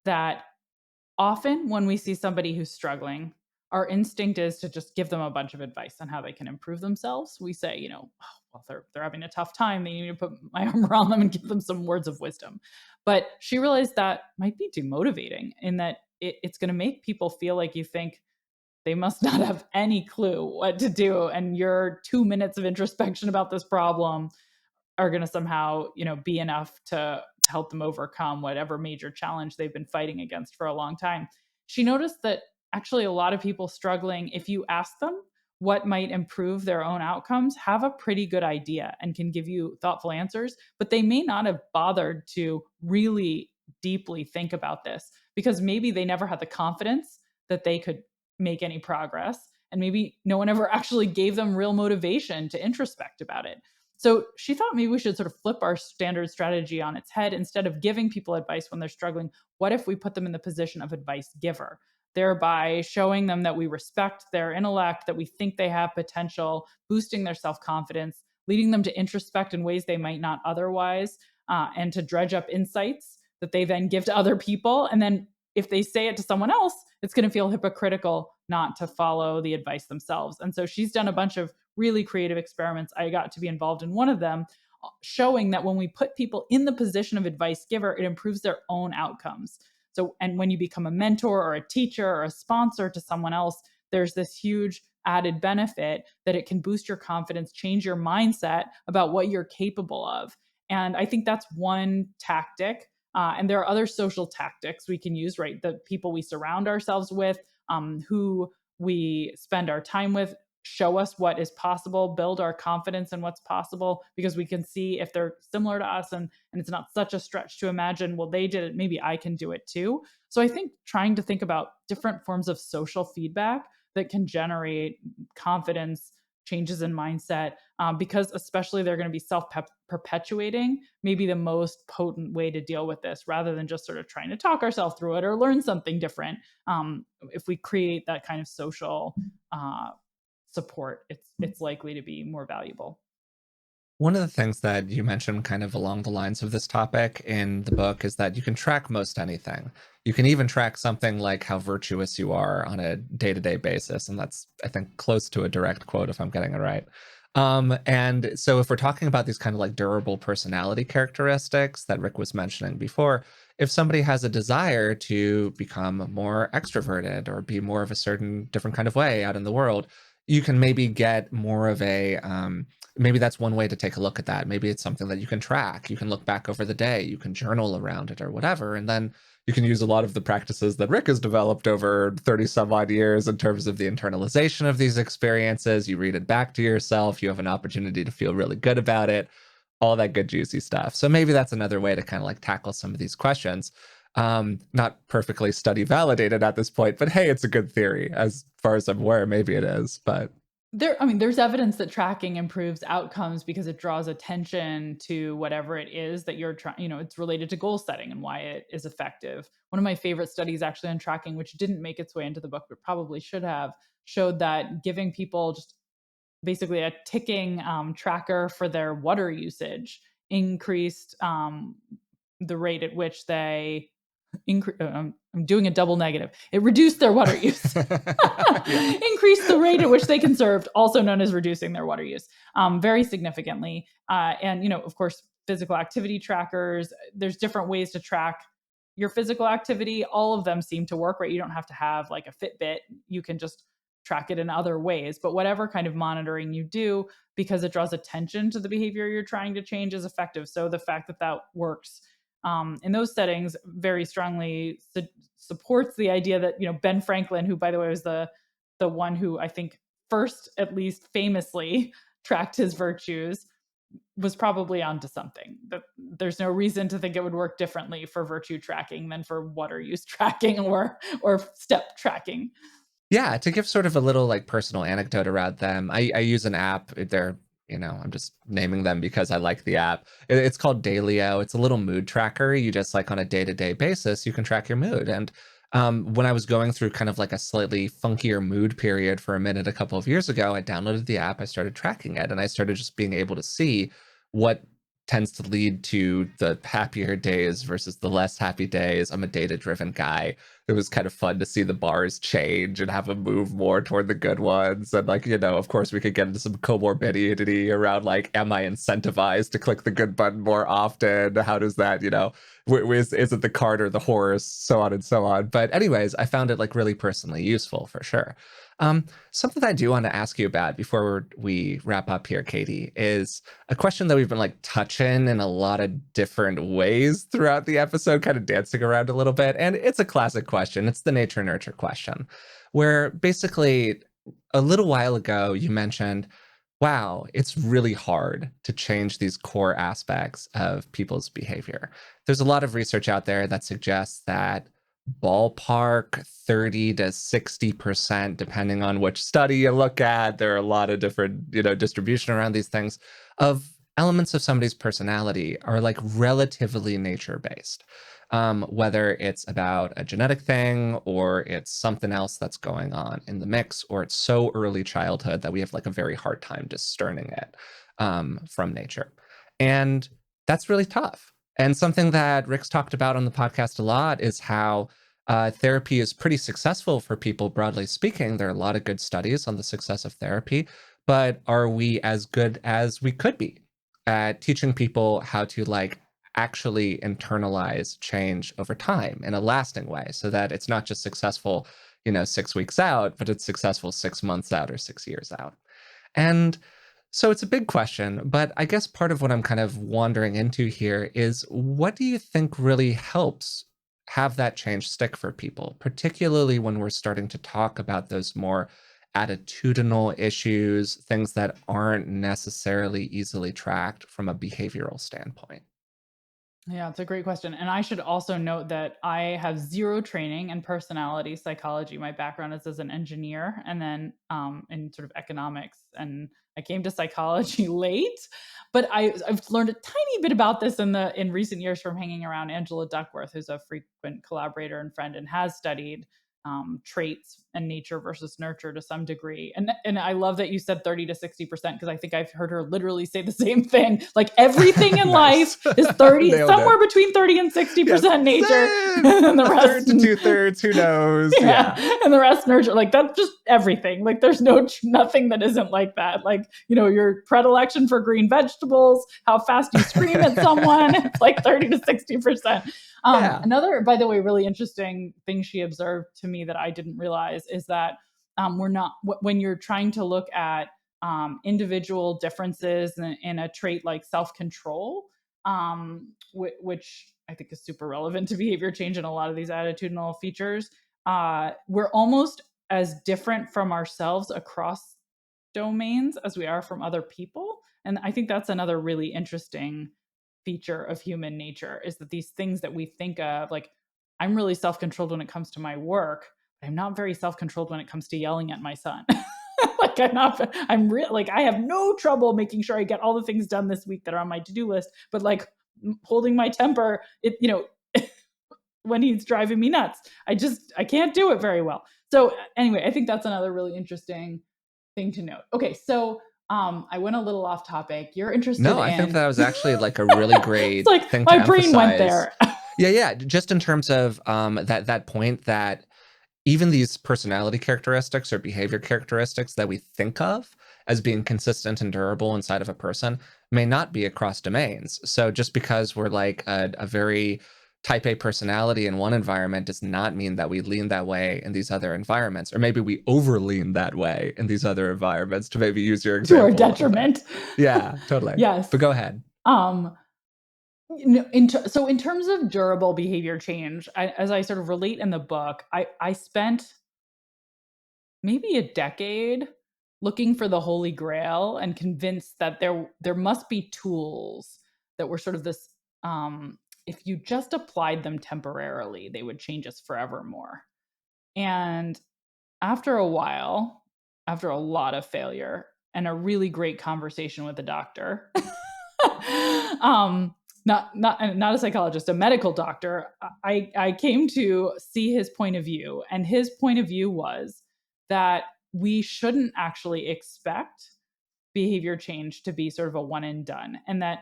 that often when we see somebody who's struggling, our instinct is to just give them a bunch of advice on how they can improve themselves. We say, "Oh, well, they're having a tough time. They need to put my arm around them and give them some words of wisdom." But she realized that might be demotivating in that it's going to make people feel like you think they must not have any clue what to do. And your 2 minutes of introspection about this problem are going to somehow, be enough to help them overcome whatever major challenge they've been fighting against for a long time. She noticed that actually a lot of people struggling, if you ask them what might improve their own outcomes, have a pretty good idea and can give you thoughtful answers, but they may not have bothered to really deeply think about this because maybe they never had the confidence that they could make any progress. And maybe no one ever actually gave them real motivation to introspect about it. So she thought maybe we should sort of flip our standard strategy on its head. Instead of giving people advice when they're struggling, what if we put them in the position of advice giver, thereby showing them that we respect their intellect, that we think they have potential, boosting their self confidence, leading them to introspect in ways they might not otherwise, and to dredge up insights that they then give to other people. And then if they say it to someone else, it's going to feel hypocritical not to follow the advice themselves. And so she's done a bunch of really creative experiments. I got to be involved in one of them, showing that when we put people in the position of advice giver, it improves their own outcomes. So, and when you become a mentor or a teacher or a sponsor to someone else, there's this huge added benefit that it can boost your confidence, change your mindset about what you're capable of. And I think that's one tactic. And there are other social tactics we can use, right? The people we surround ourselves with, who we spend our time with, show us what is possible, build our confidence in what's possible, because we can see if they're similar to us and it's not such a stretch to imagine, well, they did it, maybe I can do it too. So I think trying to think about different forms of social feedback that can generate confidence, changes in mindset, because especially they're going to be self-perpetuating, maybe the most potent way to deal with this rather than just sort of trying to talk ourselves through it or learn something different. If we create that kind of social support, it's likely to be more valuable. One of the things that you mentioned kind of along the lines of this topic in the book is that you can track most anything. You can even track something like how virtuous you are on a day-to-day basis. And that's, I think, close to a direct quote if I'm getting it right. And so if we're talking about these kind of like durable personality characteristics that Rick was mentioning before, if somebody has a desire to become more extroverted or be more of a certain different kind of way out in the world, you can maybe get more of a maybe that's one way to take a look at that. Maybe it's something that you can track. You can look back over the day, you can journal around it or whatever. And then you can use a lot of the practices that Rick has developed over 30 some odd years in terms of the internalization of these experiences. You read it back to yourself, you have an opportunity to feel really good about it, all that good, juicy stuff. So maybe that's another way to kind of like tackle some of these questions. Not perfectly study validated at this point, but hey, it's a good theory. As far as I'm aware, maybe it is, but There's evidence that tracking improves outcomes because it draws attention to whatever it is that you're trying, it's related to goal setting and why it is effective. One of my favorite studies actually on tracking, which didn't make its way into the book, but probably should have, showed that giving people just basically a ticking tracker for their water usage increased the rate at which they I'm doing a double negative. It reduced their water use. yeah. Increased the rate at which they conserved, also known as reducing their water use, very significantly. And of course, physical activity trackers. There's different ways to track your physical activity. All of them seem to work, right? You don't have to have like a Fitbit. You can just track it in other ways. But whatever kind of monitoring you do, because it draws attention to the behavior you're trying to change, is effective. So the fact that that works in those settings very strongly supports the idea that Ben Franklin, who by the way was the one who I think first, at least famously, tracked his virtues, was probably onto something. But there's no reason to think it would work differently for virtue tracking than for water use tracking or step tracking. Yeah, to give sort of a little like personal anecdote around them, I use an app. They're, I'm just naming them because I like the app. It's called Dailyo. It's a little mood tracker. You just like on a day-to-day basis, you can track your mood. And when I was going through kind of like a slightly funkier mood period for a minute a couple of years ago, I downloaded the app, I started tracking it, and I started just being able to see what tends to lead to the happier days versus the less happy days. I'm a data-driven guy. It was kind of fun to see the bars change and have them move more toward the good ones. And like, of course we could get into some comorbidity around like, am I incentivized to click the good button more often? How does that, is it the cart or the horse? So on and so on. But anyways, I found it like really personally useful for sure. Something that I do want to ask you about before we wrap up here, Katy, is a question that we've been like touching in a lot of different ways throughout the episode, kind of dancing around a little bit. And it's a classic question. It's the nature nurture question, where basically a little while ago you mentioned, wow, it's really hard to change these core aspects of people's behavior. There's a lot of research out there that suggests that ballpark 30 to 60%, depending on which study you look at. There are a lot of different, distribution around these things of elements of somebody's personality are like relatively nature based. Whether it's about a genetic thing or it's something else that's going on in the mix, or it's so early childhood that we have like a very hard time discerning it from nature. And that's really tough. And something that Rick's talked about on the podcast a lot is how therapy is pretty successful for people, broadly speaking. There are a lot of good studies on the success of therapy, but are we as good as we could be at teaching people how to like actually internalize change over time in a lasting way so that it's not just successful, 6 weeks out, but it's successful 6 months out or 6 years out? And so it's a big question, but I guess part of what I'm kind of wandering into here is what do you think really helps have that change stick for people, particularly when we're starting to talk about those more attitudinal issues, things that aren't necessarily easily tracked from a behavioral standpoint? Yeah, it's a great question. And I should also note that I have zero training in personality psychology. My background is as an engineer and then in sort of economics. And I came to psychology late, but I've learned a tiny bit about this in recent years from hanging around Angela Duckworth, who's a frequent collaborator and friend and has studied traits and nature versus nurture to some degree. And I love that you said 30 to 60% because I think I've heard her literally say the same thing. Like everything in life is 30, somewhere between 30 and 60% nature. And the rest, a third to 2/3, who knows? Yeah. And the rest nurture. Like that's just everything. Like there's nothing that isn't like that. Like, your predilection for green vegetables, how fast you scream at someone, it's like 30 to 60%. Another, by the way, really interesting thing she observed to me that I didn't realize is that we're not, when you're trying to look at individual differences in a trait like self-control, which I think is super relevant to behavior change and a lot of these attitudinal features, we're almost as different from ourselves across domains as we are from other people. And I think that's another really interesting feature of human nature is that these things that we think of, like I'm really self-controlled when it comes to my work, but I'm not very self-controlled when it comes to yelling at my son. Like I have no trouble making sure I get all the things done this week that are on my to-do list, but like holding my temper, when he's driving me nuts, I can't do it very well. So anyway, I think that's another really interesting thing to note. Okay, so I went a little off topic. You're interested No, I think that was actually like a really great like thing my to brain emphasize. went there. Yeah. Just in terms of that point that even these personality characteristics or behavior characteristics that we think of as being consistent and durable inside of a person may not be across domains. So just because we're like a very type A personality in one environment does not mean that we lean that way in these other environments, or maybe we over lean that way in these other environments, to maybe use your example. To our detriment. Yeah, totally. Yes. But go ahead. So in terms of durable behavior change, as I sort of relate in the book, I spent maybe a decade looking for the holy grail and convinced that there must be tools that were sort of this, if you just applied them temporarily, they would change us forevermore. And after a while, after a lot of failure and a really great conversation with a doctor, um, not a psychologist, a medical doctor, I came to see his point of view, and his point of view was that we shouldn't actually expect behavior change to be sort of a one and done, and that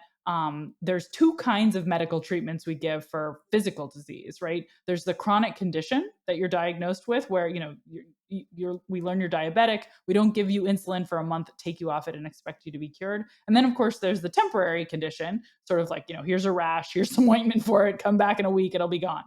there's two kinds of medical treatments we give for physical disease, right? There's the chronic condition that you're diagnosed with, where we learn you're diabetic. We don't give you insulin for a month, take you off it, and expect you to be cured. And then, of course, there's the temporary condition, sort of like, here's a rash, here's some ointment for it, come back in a week, it'll be gone.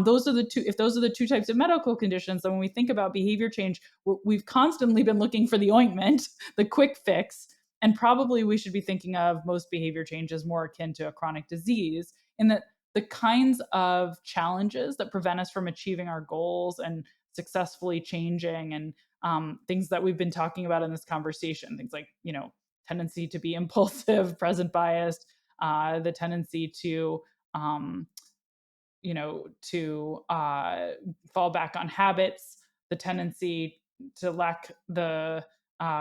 Those are the two. If those are the two types of medical conditions, then when we think about behavior change, we've constantly been looking for the ointment, the quick fix. And probably we should be thinking of most behavior change as more akin to a chronic disease, in that the kinds of challenges that prevent us from achieving our goals and successfully changing, and things that we've been talking about in this conversation, things like, tendency to be impulsive, present biased, the tendency to um, fall back on habits, the tendency to lack the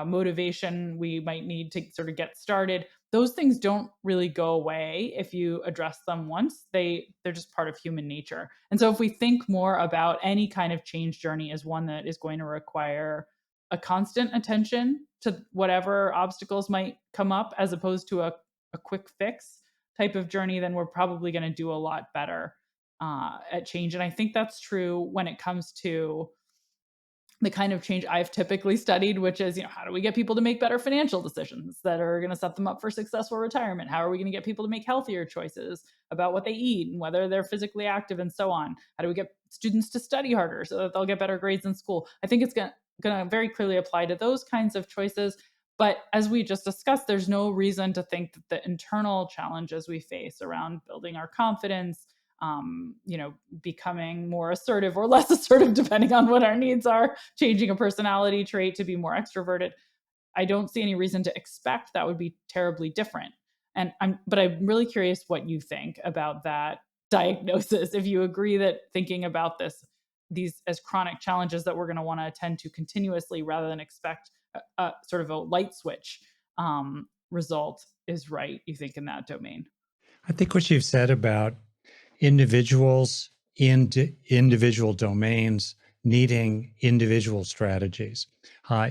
motivation we might need to sort of get started. Those things don't really go away if you address them once. They're just part of human nature. And so if we think more about any kind of change journey as one that is going to require a constant attention to whatever obstacles might come up, as opposed to a quick fix type of journey, then we're probably going to do a lot better at change. And I think that's true when it comes to the kind of change I've typically studied, which is, how do we get people to make better financial decisions that are going to set them up for successful retirement? How are we going to get people to make healthier choices about what they eat and whether they're physically active and so on? How do we get students to study harder so that they'll get better grades in school? I think it's going to very clearly apply to those kinds of choices. But as we just discussed, there's no reason to think that the internal challenges we face around building our confidence, becoming more assertive or less assertive, depending on what our needs are, changing a personality trait to be more extroverted. I don't see any reason to expect that would be terribly different. But I'm really curious what you think about that diagnosis. If you agree that thinking about these as chronic challenges that we're going to want to attend to continuously, rather than expect a sort of a light switch result, is right, you think, in that domain. I think what you've said about individuals in individual domains needing individual strategies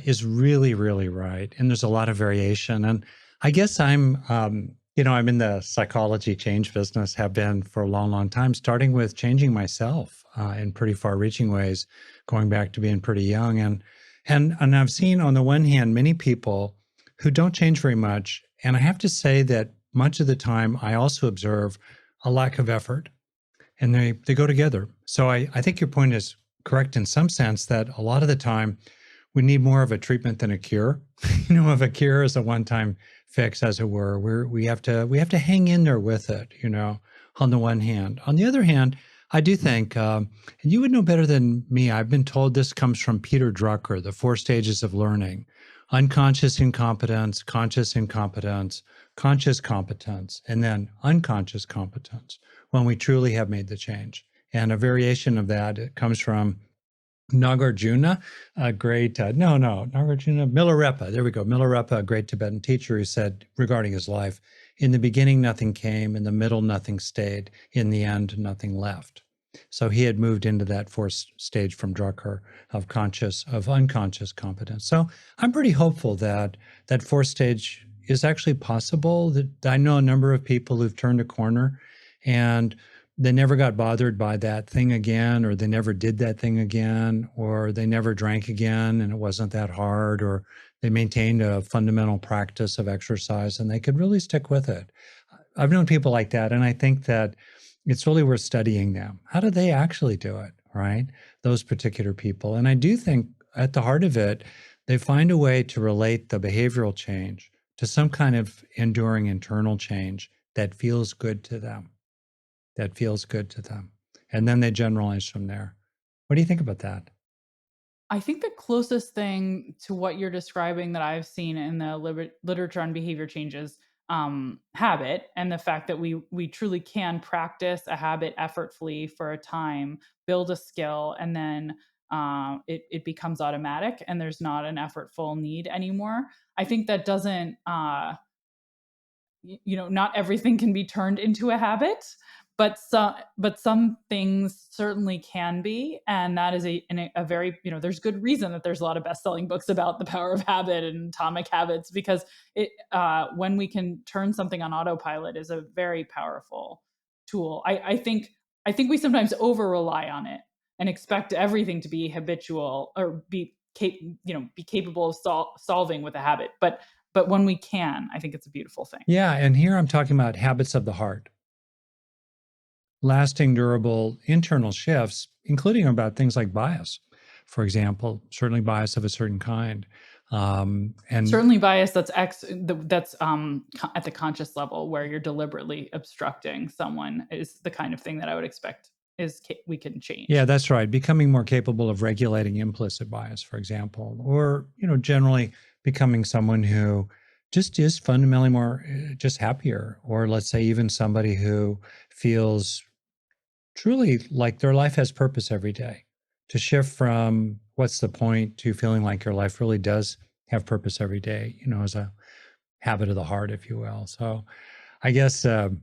is really, really right. And there's a lot of variation. And I guess I'm in the psychology change business, have been for a long, long time, starting with changing myself in pretty far-reaching ways, going back to being pretty young. And I've seen, on the one hand, many people who don't change very much. And I have to say that much of the time, I also observe a lack of effort, and they go together. So I think your point is correct in some sense, that a lot of the time we need more of a treatment than a cure. If a cure is a one-time fix, as it were, we have to hang in there with it, on the one hand. On the other hand, I do think, and you would know better than me, I've been told this comes from Peter Drucker, the 4 stages of learning: unconscious incompetence, conscious incompetence, conscious competence, and then unconscious competence, when we truly have made the change. And a variation of that, it comes from Nagarjuna, a great, Nagarjuna, Milarepa, there we go, Milarepa, a great Tibetan teacher, who said regarding his life, in the beginning, nothing came; in the middle, nothing stayed; in the end, nothing left. So he had moved into that 4th stage from Drucker of unconscious competence. So I'm pretty hopeful that that 4th stage is actually possible. That I know a number of people who've turned a corner and they never got bothered by that thing again, or they never did that thing again, or they never drank again and it wasn't that hard, or they maintained a fundamental practice of exercise and they could really stick with it. I've known people like that, and I think that it's really worth studying them. How do they actually do it, right? Those particular people. And I do think at the heart of it, they find a way to relate the behavioral change to some kind of enduring internal change that feels good to them. And then they generalize from there. What do you think about that? I think the closest thing to what you're describing that I've seen in the literature on behavior changes, habit, and the fact that we truly can practice a habit effortfully for a time, build a skill, and then it becomes automatic, and there's not an effortful need anymore. I think that doesn't not everything can be turned into a habit, but some things certainly can be, and that is a very, there's good reason that there's a lot of best-selling books about the power of habit and atomic habits, because when we can turn something on autopilot is a very powerful tool. I think we sometimes over rely on it and expect everything to be habitual or be capable of solving with a habit, but when we can, I think it's a beautiful thing. Yeah. And here I'm talking about habits of the heart, lasting, durable internal shifts, including about things like bias, for example, certainly bias of a certain kind. And Certainly bias that's at the conscious level where you're deliberately obstructing someone is the kind of thing that I would expect we can yeah, change. that's right. Becoming more capable of regulating implicit bias, for example, or, generally becoming someone who just is fundamentally more just happier, or let's say even somebody who feels truly like their life has purpose every day. To shift from what's the point to feeling like your life really does have purpose every day, as a habit of the heart, if you will. So I guess, from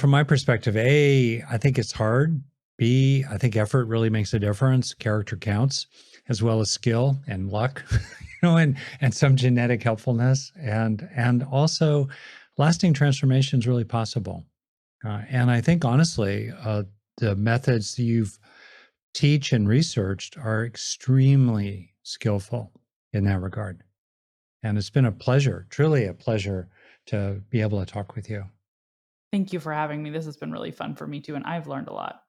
my perspective, A, I think it's hard. B, I think effort really makes a difference. Character counts, as well as skill and luck, and some genetic helpfulness, and also lasting transformation is really possible. And I think honestly, the methods you've teach and researched are extremely skillful in that regard. And it's been a pleasure, truly a pleasure to be able to talk with you. Thank you for having me. This has been really fun for me too, and I've learned a lot.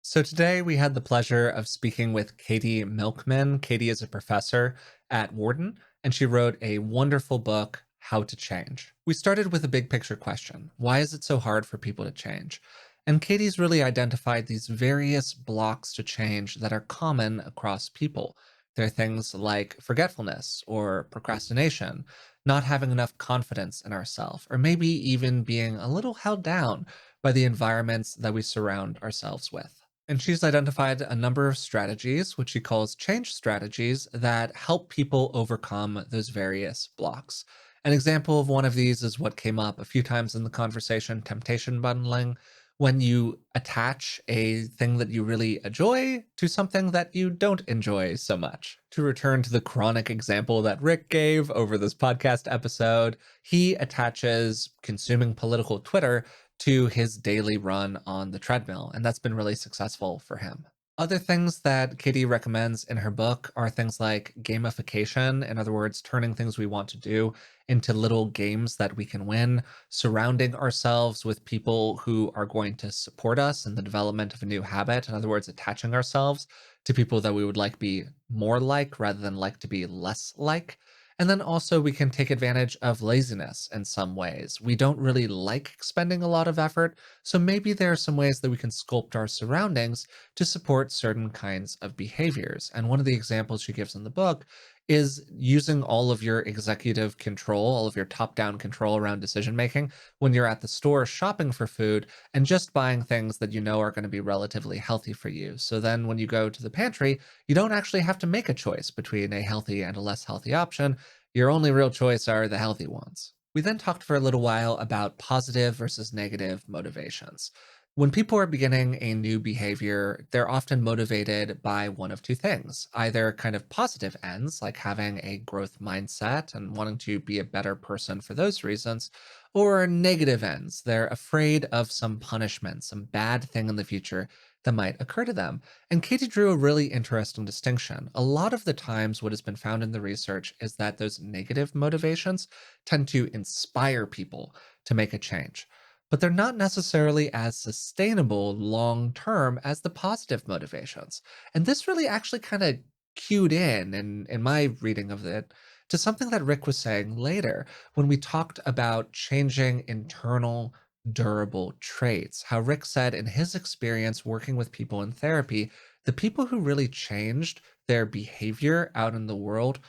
So today we had the pleasure of speaking with Katy Milkman. Katy is a professor at Wharton, and she wrote a wonderful book, How to Change. We started with a big picture question. Why is it so hard for people to change? And Katy's really identified these various blocks to change that are common across people. There are things like forgetfulness or procrastination, not having enough confidence in ourselves, or maybe even being a little held down by the environments that we surround ourselves with. And she's identified a number of strategies, which she calls change strategies, that help people overcome those various blocks. An example of one of these is what came up a few times in the conversation, temptation bundling. When you attach a thing that you really enjoy to something that you don't enjoy so much. To return to the chronic example that Rick gave over this podcast episode, he attaches consuming political Twitter to his daily run on the treadmill, and that's been really successful for him. Other things that Katy recommends in her book are things like gamification, in other words, turning things we want to do into little games that we can win, surrounding ourselves with people who are going to support us in the development of a new habit, in other words, attaching ourselves to people that we would like be more like rather than like to be less like. And then also, we can take advantage of laziness in some ways. We don't really like expending a lot of effort, so maybe there are some ways that we can sculpt our surroundings to support certain kinds of behaviors. And one of the examples she gives in the book is using all of your executive control, all of your top down control around decision making when you're at the store shopping for food and just buying things that you know are going to be relatively healthy for you. So then when you go to the pantry, you don't actually have to make a choice between a healthy and a less healthy option. Your only real choice are the healthy ones. We then talked for a little while about positive versus negative motivations. When people are beginning a new behavior, they're often motivated by one of two things, either kind of positive ends, like having a growth mindset and wanting to be a better person for those reasons, or negative ends. They're afraid of some punishment, some bad thing in the future that might occur to them. And Katy drew a really interesting distinction. A lot of the times, what has been found in the research is that those negative motivations tend to inspire people to make a change, but they're not necessarily as sustainable long term as the positive motivations. And this really actually kind of cued in my reading of it, to something that Rick was saying later when we talked about changing internal durable traits. How Rick said in his experience working with people in therapy, the people who really changed their behavior out in the world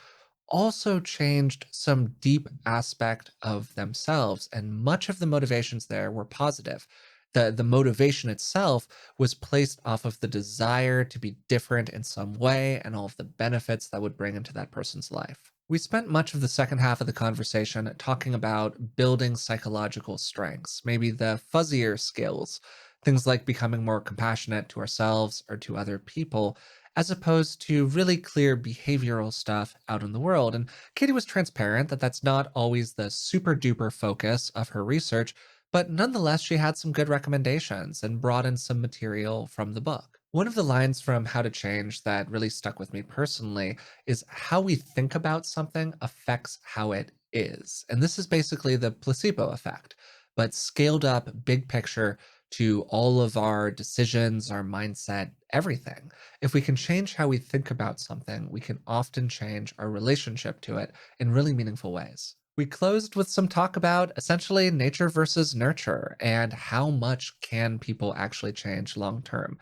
also changed some deep aspect of themselves, and much of the motivations there were positive. The motivation itself was placed off of the desire to be different in some way and all of the benefits that would bring into that person's life. We spent much of the second half of the conversation talking about building psychological strengths, maybe the fuzzier skills, things like becoming more compassionate to ourselves or to other people, as opposed to really clear behavioral stuff out in the world. And Katie was transparent that that's not always the super duper focus of her research, but nonetheless, she had some good recommendations and brought in some material from the book. One of the lines from How to Change that really stuck with me personally is how we think about something affects how it is. And this is basically the placebo effect, but scaled up big picture to all of our decisions, our mindset, everything. If we can change how we think about something, we can often change our relationship to it in really meaningful ways. We closed with some talk about essentially nature versus nurture and how much can people actually change long term.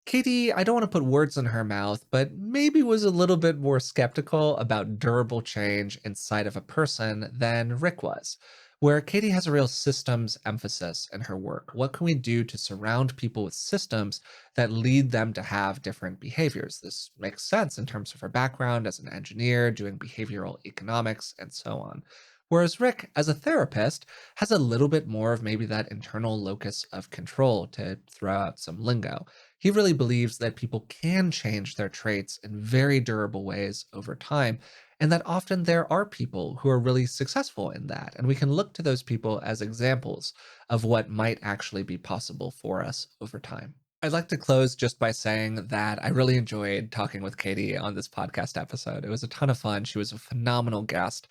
Katie, I don't want to put words in her mouth, but maybe was a little bit more skeptical about durable change inside of a person than Rick was. Where Katie has a real systems emphasis in her work. What can we do to surround people with systems that lead them to have different behaviors? This makes sense in terms of her background as an engineer, doing behavioral economics, and so on. Whereas Rick, as a therapist, has a little bit more of maybe that internal locus of control, to throw out some lingo. He really believes that people can change their traits in very durable ways over time, and that often there are people who are really successful in that. And we can look to those people as examples of what might actually be possible for us over time. I'd like to close just by saying that I really enjoyed talking with Katie on this podcast episode. It was a ton of fun. She was a phenomenal guest.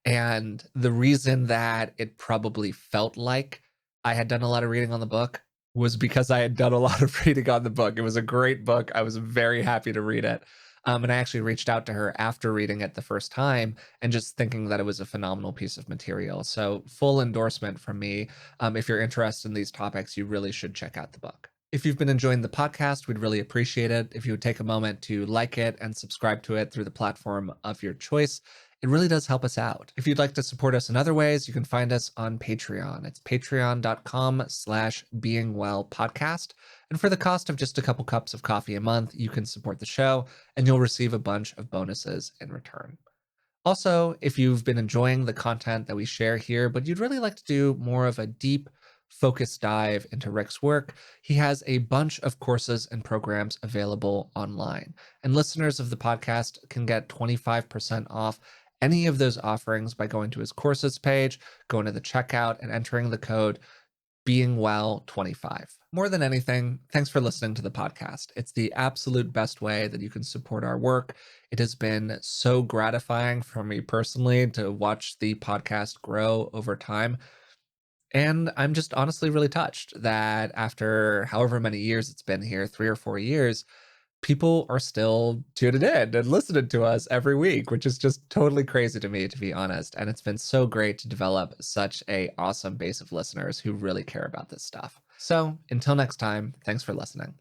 And the reason that it probably felt like I had done a lot of reading on the book was because I had done a lot of reading on the book. It was a great book. I was very happy to read it. And I actually reached out to her after reading it the first time and just thinking that it was a phenomenal piece of material. So, full endorsement from me. If you're interested in these topics, you really should check out the book. If you've been enjoying the podcast, we'd really appreciate it if you would take a moment to like it and subscribe to it through the platform of your choice. It really does help us out. If you'd like to support us in other ways, you can find us on Patreon. It's patreon.com/beingwellpodcast. And for the cost of just a couple cups of coffee a month, you can support the show and you'll receive a bunch of bonuses in return. Also, if you've been enjoying the content that we share here, but you'd really like to do more of a deep, focused dive into Rick's work, he has a bunch of courses and programs available online. And listeners of the podcast can get 25% off any of those offerings by going to his courses page, going to the checkout, and entering the code beingwell25. More than anything, thanks for listening to the podcast. It's the absolute best way that you can support our work. It has been so gratifying for me personally to watch the podcast grow over time. And I'm just honestly really touched that after however many years it's been here, 3 or 4 years, people are still tuning in and listening to us every week, which is just totally crazy to me, to be honest. And it's been so great to develop such a awesome base of listeners who really care about this stuff. So until next time, thanks for listening.